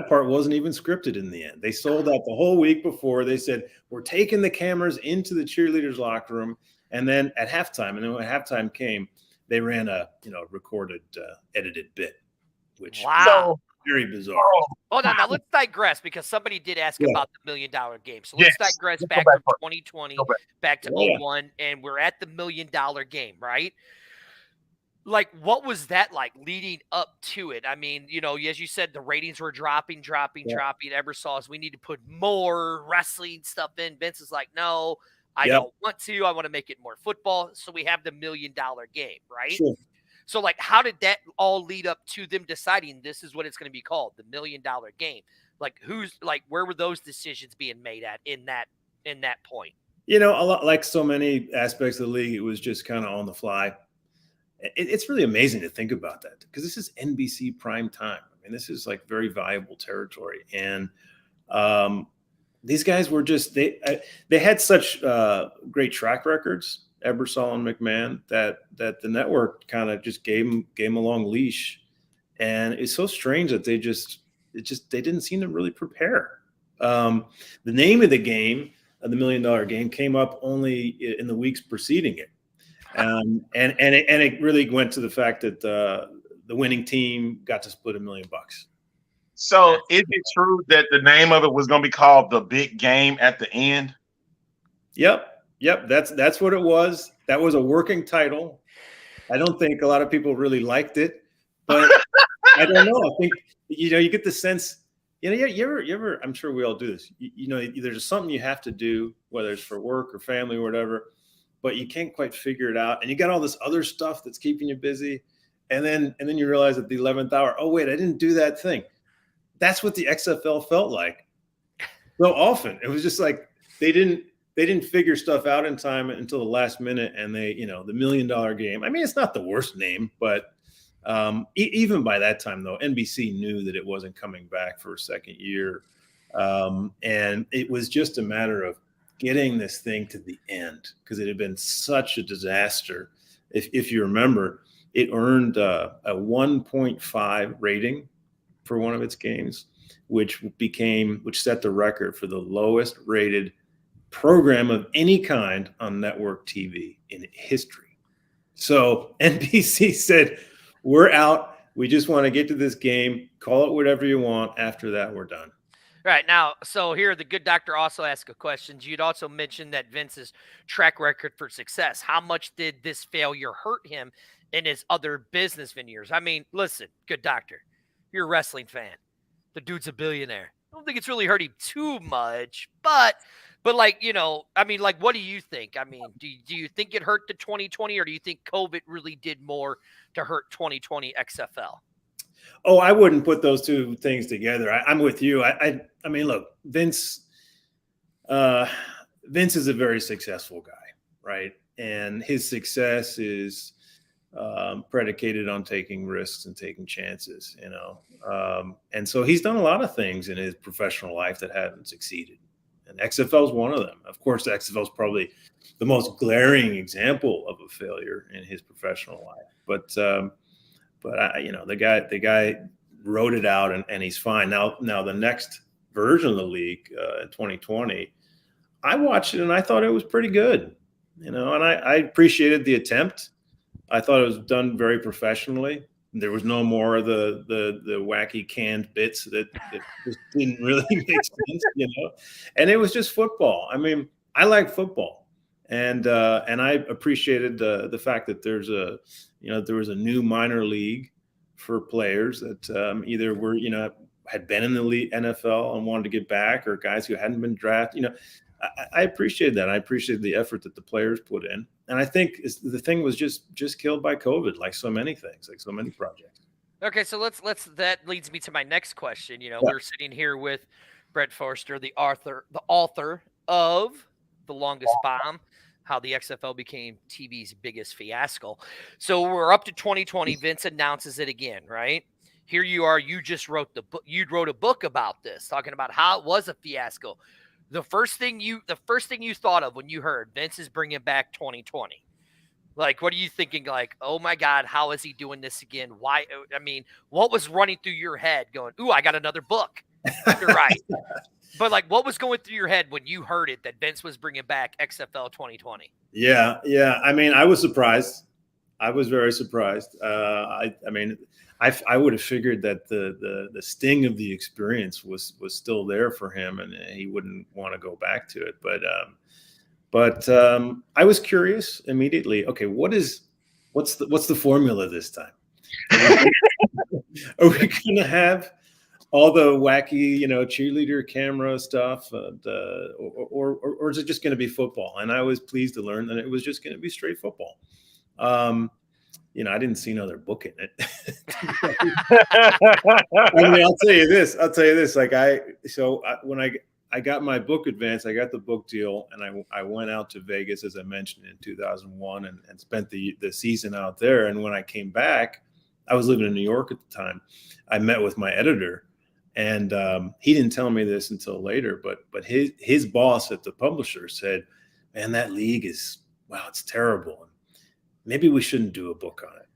part wasn't even scripted in the end. They sold that the whole week before. They said, we're taking the cameras into the cheerleaders' locker room. And then at halftime, when halftime came, they ran a recorded, edited bit, which was very bizarre. Hold on, now let's digress, because somebody did ask about the $1 million game. So let's digress back from 2020 back to 01, and we're at the $1 million game, right? Like, what was that like leading up to it? I mean, as you said, the ratings were dropping. Ebersol says we need to put more wrestling stuff in. Vince is like, no, I don't want to. I want to make it more football. So we have the $1 million game, right? Sure. So, like, how did that all lead up to them deciding this is what it's going to be called, the $1 million game? Like, where were those decisions being made at in that point? A lot like so many aspects of the league, it was just kind of on the fly. It's really amazing to think about that, because this is NBC prime time. I mean, this is like very valuable territory, and these guys were just they had such great track records, Ebersol and McMahon, that the network kind of just gave them a long leash. And it's so strange that they didn't seem to really prepare. The name of the game, the $1 million game, came up only in the weeks preceding it. And it really went to the fact that the winning team got to split $1 million. So is it true that the name of it was going to be called The Big Game at the end? Yep. That's what it was. That was a working title. I don't think a lot of people really liked it, but I don't know. I think, you get the sense, you ever, I'm sure we all do this. There's something you have to do, whether it's for work or family or whatever, but you can't quite figure it out. And you got all this other stuff that's keeping you busy. And then you realize at the 11th hour, oh wait, I didn't do that thing. That's what the XFL felt like so often. It was just like they didn't figure stuff out in time until the last minute, and the $1 million game. I mean, it's not the worst name, but even by that time, though, NBC knew that it wasn't coming back for a second year, and it was just a matter of getting this thing to the end, because it had been such a disaster. If you remember, it earned a 1.5 rating for one of its games, which set the record for the lowest rated program of any kind on network TV in history. So NBC said, we're out. We just want to get to this game. Call it whatever you want. After that, we're done. Right. Now, so here, the good doctor also asked a question. You'd also mentioned that Vince's track record for success. How much did this failure hurt him in his other business veneers? I mean, listen, good doctor, you're a wrestling fan. The dude's a billionaire. I don't think it's really hurt him too much, but like, I mean, like, what do you think? I mean, do you think it hurt the 2020, or do you think COVID really did more to hurt 2020 XFL? Oh, I wouldn't put those two things together. I'm with you. I mean, look, Vince is a very successful guy, right? And his success is predicated on taking risks and taking chances, and so he's done a lot of things in his professional life that haven't succeeded. And XFL is one of them. Of course, the XFL is probably the most glaring example of a failure in his professional life. But the guy wrote it out, and he's fine. Now the next version of the league in 2020, I watched it and I thought it was pretty good, and I appreciated the attempt. I thought it was done very professionally. There was no more of the wacky canned bits that just didn't really make sense, And it was just football. I mean, I like football, and I appreciated the fact that there was a new minor league for players that either were had been in the league, NFL, and wanted to get back, or guys who hadn't been drafted. I appreciate that. I appreciate the effort that the players put in. And I think the thing was just killed by COVID, like so many things, like so many projects. Okay, so let's that leads me to my next question. We're sitting here with Brett Forrester, the author of The Longest Bomb, how the XFL became TV's biggest fiasco. So we're up to 2020. Vince announces it again, right? Here you are. You just wrote the book. You wrote a book about this, talking about how it was a fiasco. The first thing you thought of when you heard Vince is bringing back 2020, like, what are you thinking? Like, oh my God, how is he doing this again? Why? I mean, what was running through your head going, ooh, I got another book. You're right. But like, what was going through your head when you heard it that Vince was bringing back XFL 2020? Yeah. I mean, I was surprised. I was very surprised. I mean, I would have figured that the sting of the experience was still there for him, and he wouldn't want to go back to it. But I was curious immediately. Okay, what's the formula this time? Are we going to have all the wacky, cheerleader camera stuff, or is it just going to be football? And I was pleased to learn that it was just going to be straight football. I didn't see another book in it. I mean, I'll tell you this. Like when I got my book advance, I got the book deal, and I went out to Vegas, as I mentioned, in 2001, and spent the season out there. And when I came back, I was living in New York at the time. I met with my editor, and he didn't tell me this until later, but his boss at the publisher said, "Man, that league it's terrible. Maybe we shouldn't do a book on it.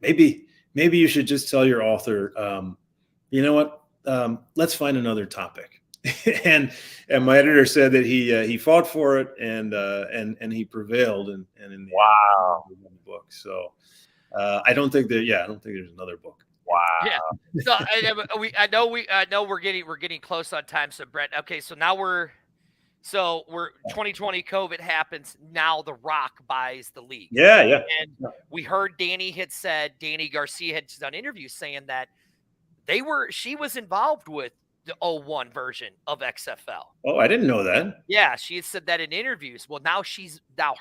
Maybe you should just tell your author, you know what? Let's find another topic." and my editor said that he fought for it, and he prevailed, and in the end, the book. So I don't think there's another book. Wow. Yeah. So I know we're getting close on time. So Brett, okay, so now we're 2020 COVID happens. Now The Rock buys the league. Yeah. And we heard Danny Garcia had done interviews saying that she was involved with the 01 version of XFL. Oh, I didn't know that. Yeah, she had said that in interviews. Well, now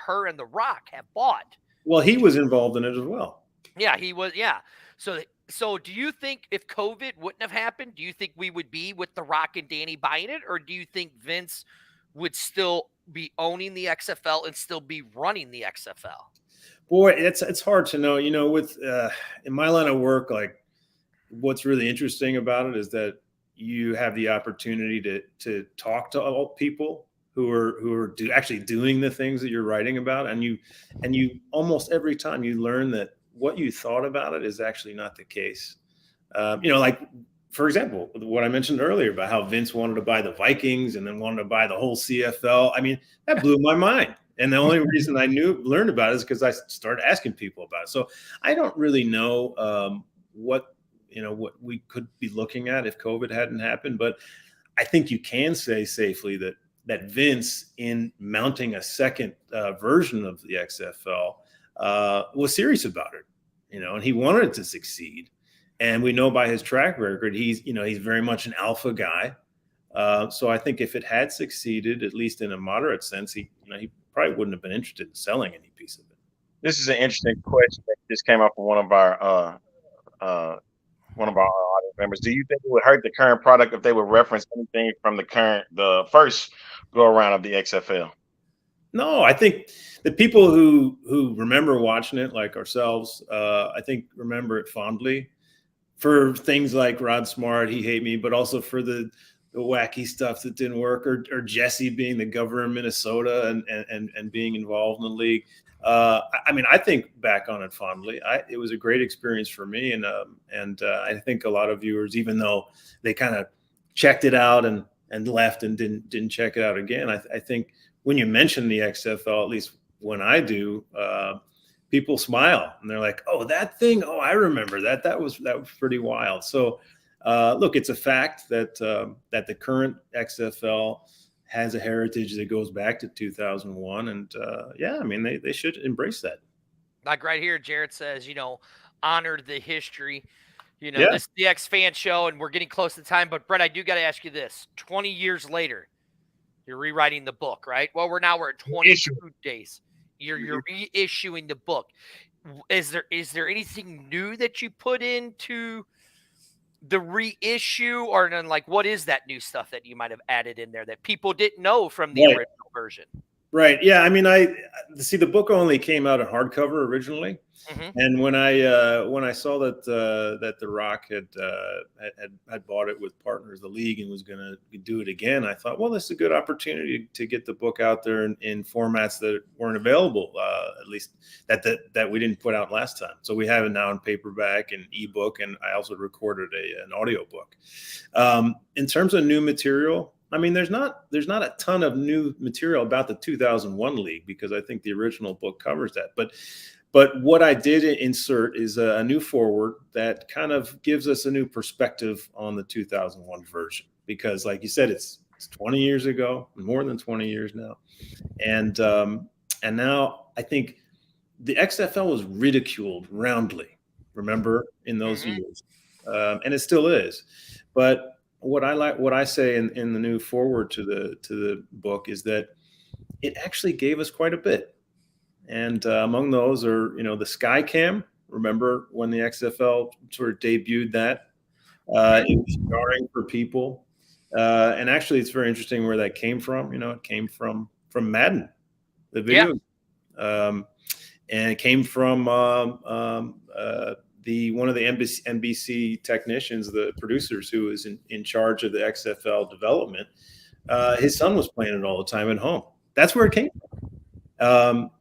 her and The Rock have bought. Well, he was involved in it as well. Yeah, he was. Yeah. So do you think if COVID wouldn't have happened, do you think we would be with The Rock and Danny buying it? Or do you think Vince would still be owning the XFL and still be running the XFL? Boy, it's hard to know. With in my line of work, like, what's really interesting about it is that you have the opportunity to talk to all people who are actually doing the things that you're writing about, and you almost every time you learn that what you thought about it is actually not the case. Like, for example, what I mentioned earlier about how Vince wanted to buy the Vikings and then wanted to buy the whole CFL. I mean, that blew my mind. And the only reason I learned about it is because I started asking people about it. So I don't really know what we could be looking at if COVID hadn't happened. But I think you can say safely that Vince, in mounting a second version of the XFL, was serious about it, and he wanted it to succeed. And we know by his track record, he's very much an alpha guy. So I think if it had succeeded, at least in a moderate sense, he probably wouldn't have been interested in selling any piece of it. This is an interesting question that just came up from one of our audience members. Do you think it would hurt the current product if they would reference anything from the first go around of the XFL? No, I think the people who remember watching it, like ourselves, I think remember it fondly for things like Rod Smart, He Hate Me, but also for the wacky stuff that didn't work, or Jesse being the governor of Minnesota and being involved in the league. I mean, I think back on it fondly. It was a great experience for me, and I think a lot of viewers, even though they kind of checked it out and left and didn't check it out again, I think when you mention the XFL, at least when I do, people smile and they're like, "Oh, that thing! Oh, I remember that. That was pretty wild." So, look, it's a fact that that the current XFL has a heritage that goes back to 2001, and yeah, I mean they should embrace that. Like right here, Jarrett says, honored the history. Yeah, This is the X Fan Show, and we're getting close to time. But Brett, I do got to ask you this: 20 years later, you're rewriting the book, right? Well, we're at 22 days. You're reissuing the book. Is there anything new that you put into the reissue, or then like what is that new stuff that you might have added in there that people didn't know from the right. original version? Right. Yeah. I mean, I see the book only came out in hardcover originally, and when I saw that that The Rock had bought it with Partners the League and was going to do it again, I thought, well, this is a good opportunity to get the book out there in formats that weren't available, at least that we didn't put out last time. So we have it now in paperback and ebook, and I also recorded an audio book. In terms of new material, I mean, there's not a ton of new material about the 2001 league because I think the original book covers that. But what I did insert is a new foreword that kind of gives us a new perspective on the 2001 version because, like you said, it's 20 years ago, more than 20 years now, and now I think the XFL was ridiculed roundly. Remember in those years, and it still is, but what I say in the new foreword to the book is that it actually gave us quite a bit, and among those are the Sky Cam. Remember when the XFL sort of debuted that? It was jarring for people, and actually, it's very interesting where that came from. It came from Madden, the video, and it came from one of the NBC technicians, the producers who was in charge of the XFL development. His son was playing it all the time at home. That's where it came from.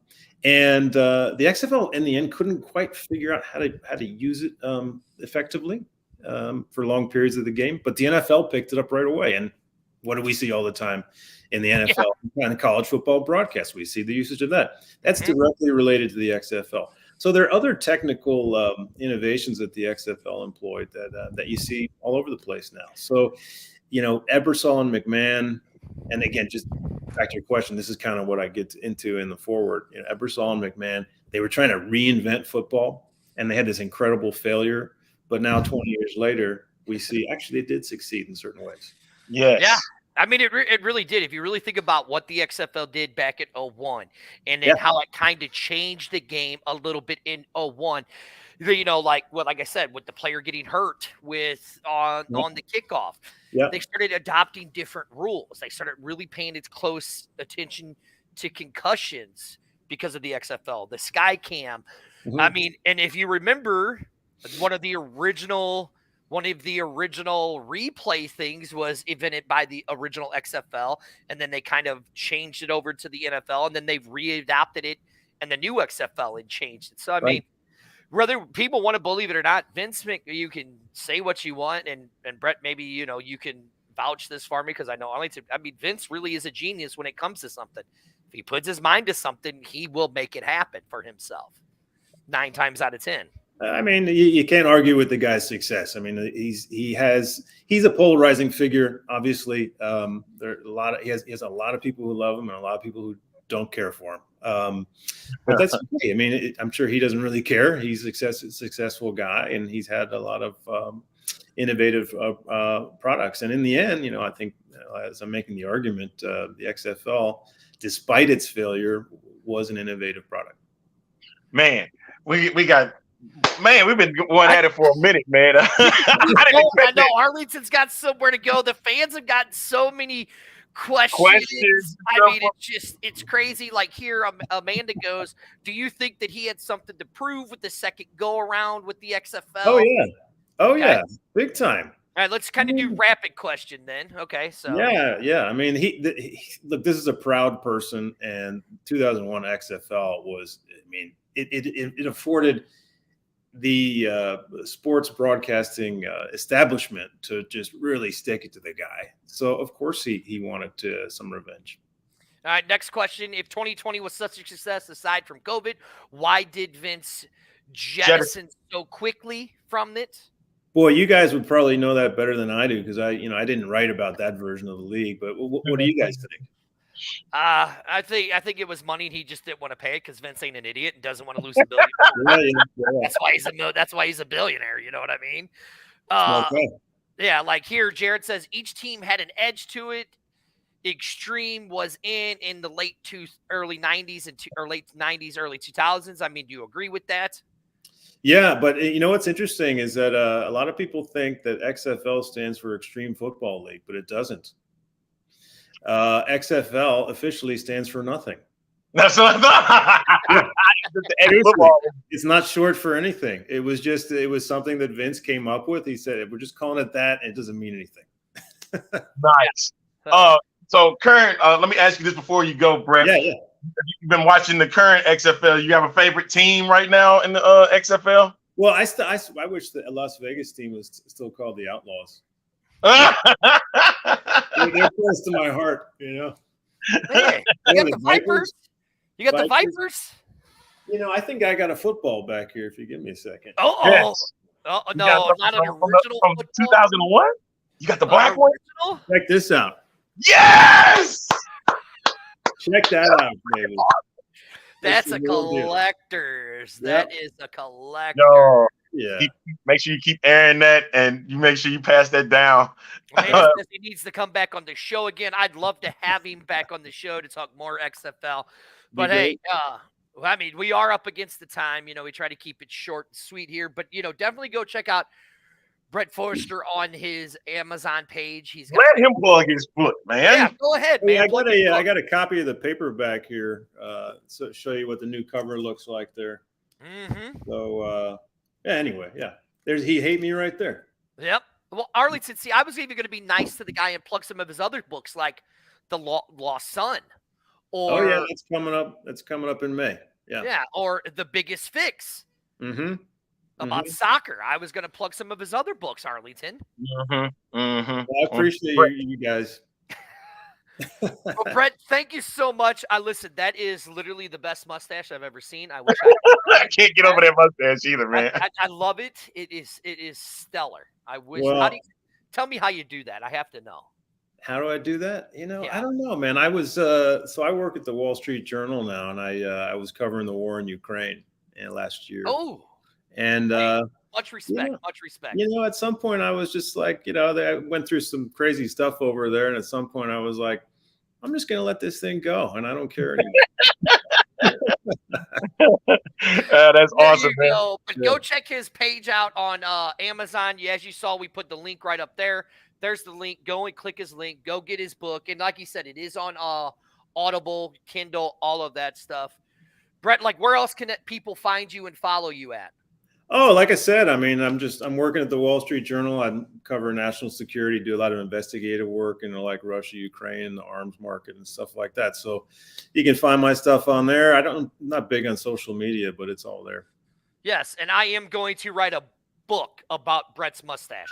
And the XFL in the end couldn't quite figure out how to use it effectively for long periods of the game. But the NFL picked it up right away. And what do we see all the time in the NFL and college football broadcasts? We see the usage of that. That's directly related to the XFL. So there are other technical innovations that the XFL employed that you see all over the place now. So, Ebersol and McMahon, and again, just back to your question, this is kind of what I get into in the forward. Ebersol and McMahon, they were trying to reinvent football, and they had this incredible failure. But now, 20 years later, we see actually they did succeed in certain ways. Yes. Yeah. I mean, it really did. If you really think about what the XFL did back at 01 and then how it kind of changed the game a little bit in 01, like I said, with the player getting hurt on the kickoff, they started adopting different rules. They started really paying close attention to concussions because of the XFL, the Sky Cam. I mean, and if you remember, one of the original replay things was invented by the original XFL, and then they kind of changed it over to the NFL, and then they've readapted it and the new XFL and changed it. So, I mean, whether people want to believe it or not, Vince you can say what you want, and Brett, maybe, you can vouch this for me because I know Vince really is a genius when it comes to something. If he puts his mind to something, he will make it happen for himself 9 times out of 10. I mean, you can't argue with the guy's success. I mean, he's a polarizing figure. Obviously, he has a lot of people who love him and a lot of people who don't care for him. But that's okay. I mean, I'm sure he doesn't really care. He's a successful guy, and he's had a lot of innovative products. And in the end, I think as I'm making the argument, the XFL, despite its failure, was an innovative product. Man, we've been going at it for a minute, man. I know Arlington's got somewhere to go. The fans have gotten so many questions. I mean, it's crazy. Like here, Amanda goes, do you think that he had something to prove with the second go around with the XFL? Oh yeah, big time. All right, let's kind of do rapid question then. Okay, so yeah. I mean, look, this is a proud person, and 2001 XFL was. I mean, it afforded the sports broadcasting establishment to just really stick it to the guy. So of course he wanted some revenge. All right, next question. If 2020 was such a success, aside from COVID, why did Vince jettison so quickly from it? Boy, you guys would probably know that better than I do because I didn't write about that version of the league. But what do you guys think? I think it was money, and he just didn't want to pay it because Vince ain't an idiot and doesn't want to lose $1 billion. That's why he's a billionaire. You know what I mean? Yeah, like here, Jared says each team had an edge to it. Extreme was in the early 90s or late 90s, early 2000s. I mean, do you agree with that? Yeah, but you know what's interesting is that a lot of people think that XFL stands for Extreme Football League, but it doesn't. XFL officially stands for nothing. That's what I thought. It's not short for anything. It was something that Vince came up with. He said, we're just calling it that, and it doesn't mean anything. Nice. So current, let me ask you this before you go, Brett. Yeah. You've been watching the current XFL. You have a favorite team right now in the XFL? Well, I wish the Las Vegas team was still called the Outlaws. They're close to my heart, you know. Hey, you got the Vipers. You got the Vipers. You know, I think I got a football back here. If you give me a second. Yes. No, not an original from 2001. You got the black one. Check this out. Yes. Check that out, baby. That's a collector's. That is a collector. No. Yeah. Make sure you keep airing that, and you make sure you pass that down. He needs to come back on the show again. I'd love to have him back on the show to talk more XFL. But hey, I mean, we are up against the time. You know, we try to keep it short and sweet here. But you know, definitely go check out Brett Forrester on his Amazon page. Let him plug his book, man. Yeah, go ahead, man. I got a copy of the paperback here. So show you what the new cover looks like there. Mm-hmm. So anyway, there's He Hate Me right there. Yep. Well, Arlington, see, I was even going to be nice to the guy and plug some of his other books, like The Lost Son. Or, that's coming up. That's coming up in May. Yeah. Yeah, or The Biggest Fix. Mm-hmm. About soccer. I was going to plug some of his other books, Arlington. Well, I appreciate you guys. Well, Brett, thank you so much. Listen, that is literally the best mustache I've ever seen. I wish I can't get over that mustache either, man. I love it. It is stellar. I wish. Well, tell me how you do that. I have to know. How do I do that? You know, I don't know, man. I was so I work at the Wall Street Journal now, and I was covering the war in Ukraine last year. Oh, and much respect, much respect. You know, at some point I was just like, you know, I went through some crazy stuff over there, and at some point I was like, I'm just gonna let this thing go, and I don't care anymore. That's awesome, man. But go check his page out on Amazon. As you saw, we put the link right up there. There's the link. Go and click his link. Go get his book. And like he said, it is on Audible, Kindle, all of that stuff. Brett, like, where else can people find you and follow you at? Oh, like I said, I mean, I'm working at the Wall Street Journal. I cover national security, do a lot of investigative work in like Russia, Ukraine, the arms market and stuff like that. So you can find my stuff on there. I'm not big on social media, but it's all there. Yes, and I am going to write a book about Brett's mustache.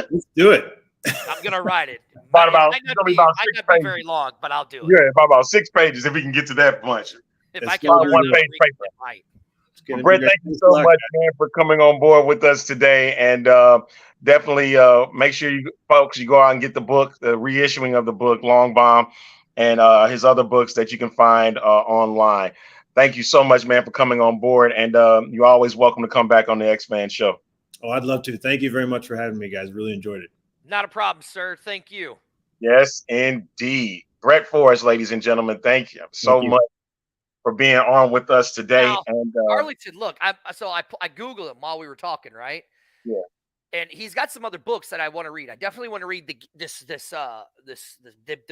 Let's do it. I'm going to write it. It might not be very long, but I'll do it. Yeah, about 6 pages if we can get to that much. If I can learn one page paper. Right. Well, Brett, thank you so much, man, for coming on board with us today. And definitely make sure you folks, you go out and get the book, the reissuing of the book, Long Bomb, and his other books that you can find online. Thank you so much, man, for coming on board. And you're always welcome to come back on the X-Man show. Oh, I'd love to. Thank you very much for having me, guys. Really enjoyed it. Not a problem, sir. Thank you. Yes, indeed. Brett Forrest, ladies and gentlemen, thank you so much for being on with us today. Now, and Arlington, look, I Googled him while we were talking, right? Yeah. And he's got some other books that I want to read. I definitely want to read the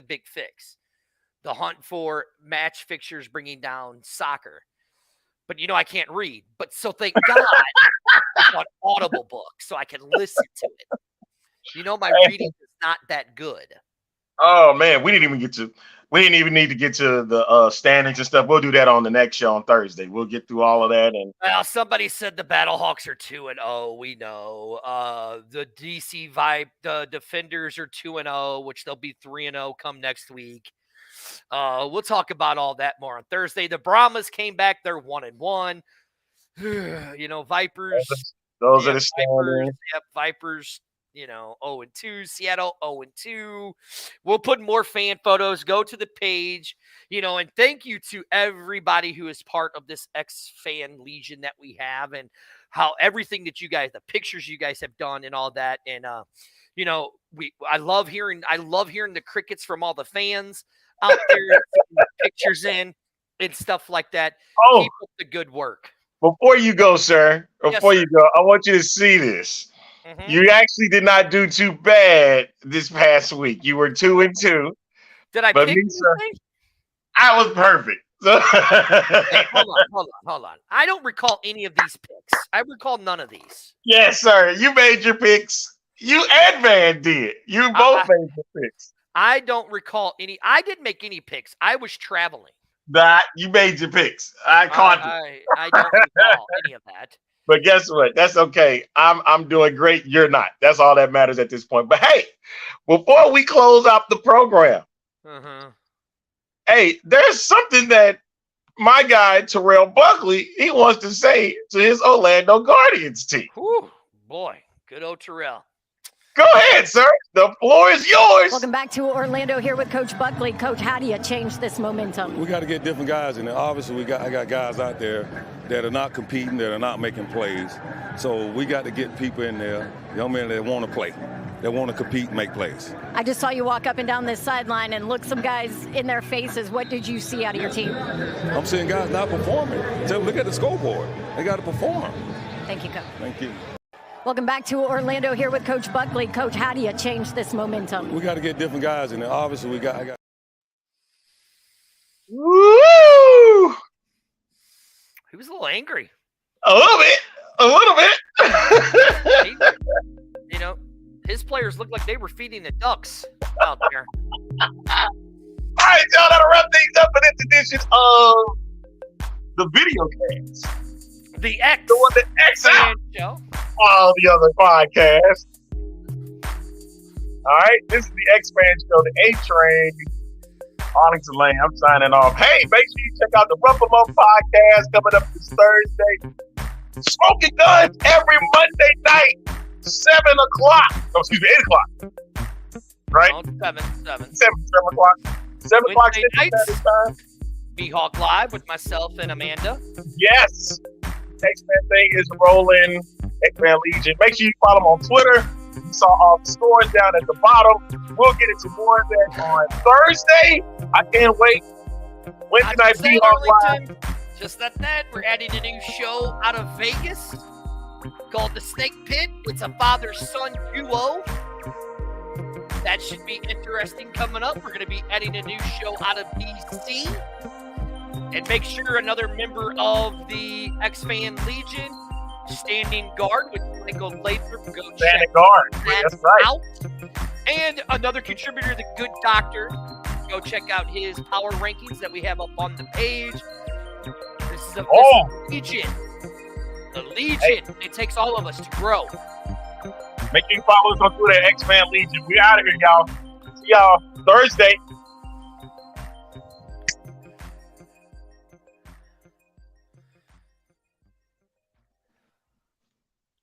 Big Fix, the hunt for match fixtures bringing down soccer. But you know I can't read. But so thank God it's on Audible book so I can listen to it. You know my reading is not that good. Oh man, we didn't even need to get to the standings and stuff. We'll do that on the next show on Thursday. We'll get through all of that. And well, somebody said the Battlehawks are 2-0. We know the DC Vibe, the Defenders are 2-0, which they'll be 3-0 come next week. We'll talk about all that more on Thursday. The Brahmas came back. They're 1-1. Vipers. Those are the Vipers. standings. Yep, Vipers. 0-2. Seattle 0-2. We'll put more fan photos. Go to the page. And thank you to everybody who is part of this X-Fan Legion that we have, and how everything that you guys, the pictures you guys have done and all that. And I love hearing the crickets from all the fans out there, sending the pictures in and stuff like that. Oh, keep up the good work. Before you go, sir, Yes, sir. you go, I want you to see this. Mhm. You actually did not do too bad this past week. You were 2-2. Did I But pick me, sir, anything? I was perfect. So Hey, hold on. I don't recall any of these picks. I recall none of these. yes, sir. You made your picks. You and Van did. You both made your picks. I don't recall any. I didn't make any picks. I was traveling. You made your picks. I caught you. I don't recall any of that. But guess what? That's okay. I'm doing great. You're not. That's all that matters at this point. But hey, before we close out the program, hey, there's something that my guy Terrell Buckley, he wants to say to his Orlando Guardians team. Whew, boy, good old Terrell. Go ahead, sir. The floor is yours. Welcome back to Orlando here with Coach Buckley. Coach, how do you change this momentum? We got to get different guys in there. Obviously, I got guys out there that are not competing, that are not making plays. So we got to get people in there, young men that want to play, that want to compete and make plays. I just saw you walk up and down this sideline and look some guys in their faces. What did you see out of your team? I'm seeing guys not performing. Look at the scoreboard. They got to perform. Thank you, Coach. Thank you. Welcome back to Orlando here with Coach Buckley. Coach, how do you change this momentum? We got to get different guys in there. Obviously, I got. Woo! He was a little angry. A little bit. His players looked like they were feeding the ducks out there. All right, y'all, that'll wrap things up for this edition of the video cast. The X. The one that X out show. all the other podcasts. All right, this is the X-Fan Show, the A-Train. Arlington Lane, I'm signing off. Hey, make sure you check out the Ruffalo podcast coming up this Thursday. Smoking Guns every Monday night, 7 o'clock. Oh, excuse me, 8 o'clock. Right? No, 7 o'clock. 7 o'clock Wednesday nights. Central Time. B-Hawk Live with myself and Amanda. Yes. X-Man thing is rolling. X-Man Legion. Make sure you follow them on Twitter. You saw all the scores down at the bottom. We'll get into more of that on Thursday. I can't wait. Wednesday night, B-Hawk Live. Just like that, we're adding a new show out of Vegas called The Snake Pit. It's a father-son duo. That should be interesting coming up. We're going to be adding a new show out of DC. And make sure another member of the X-Fan Legion, Standing Guard with Michael Lathrop, go check That's right. out. And another contributor, The Good Doctor, go check out his power rankings that we have up on the page. This is a Legion. The Legion. Hey. It takes all of us to grow. Make sure you follow us on Twitter at X-Fan Legion. We out of here, y'all. See y'all Thursday.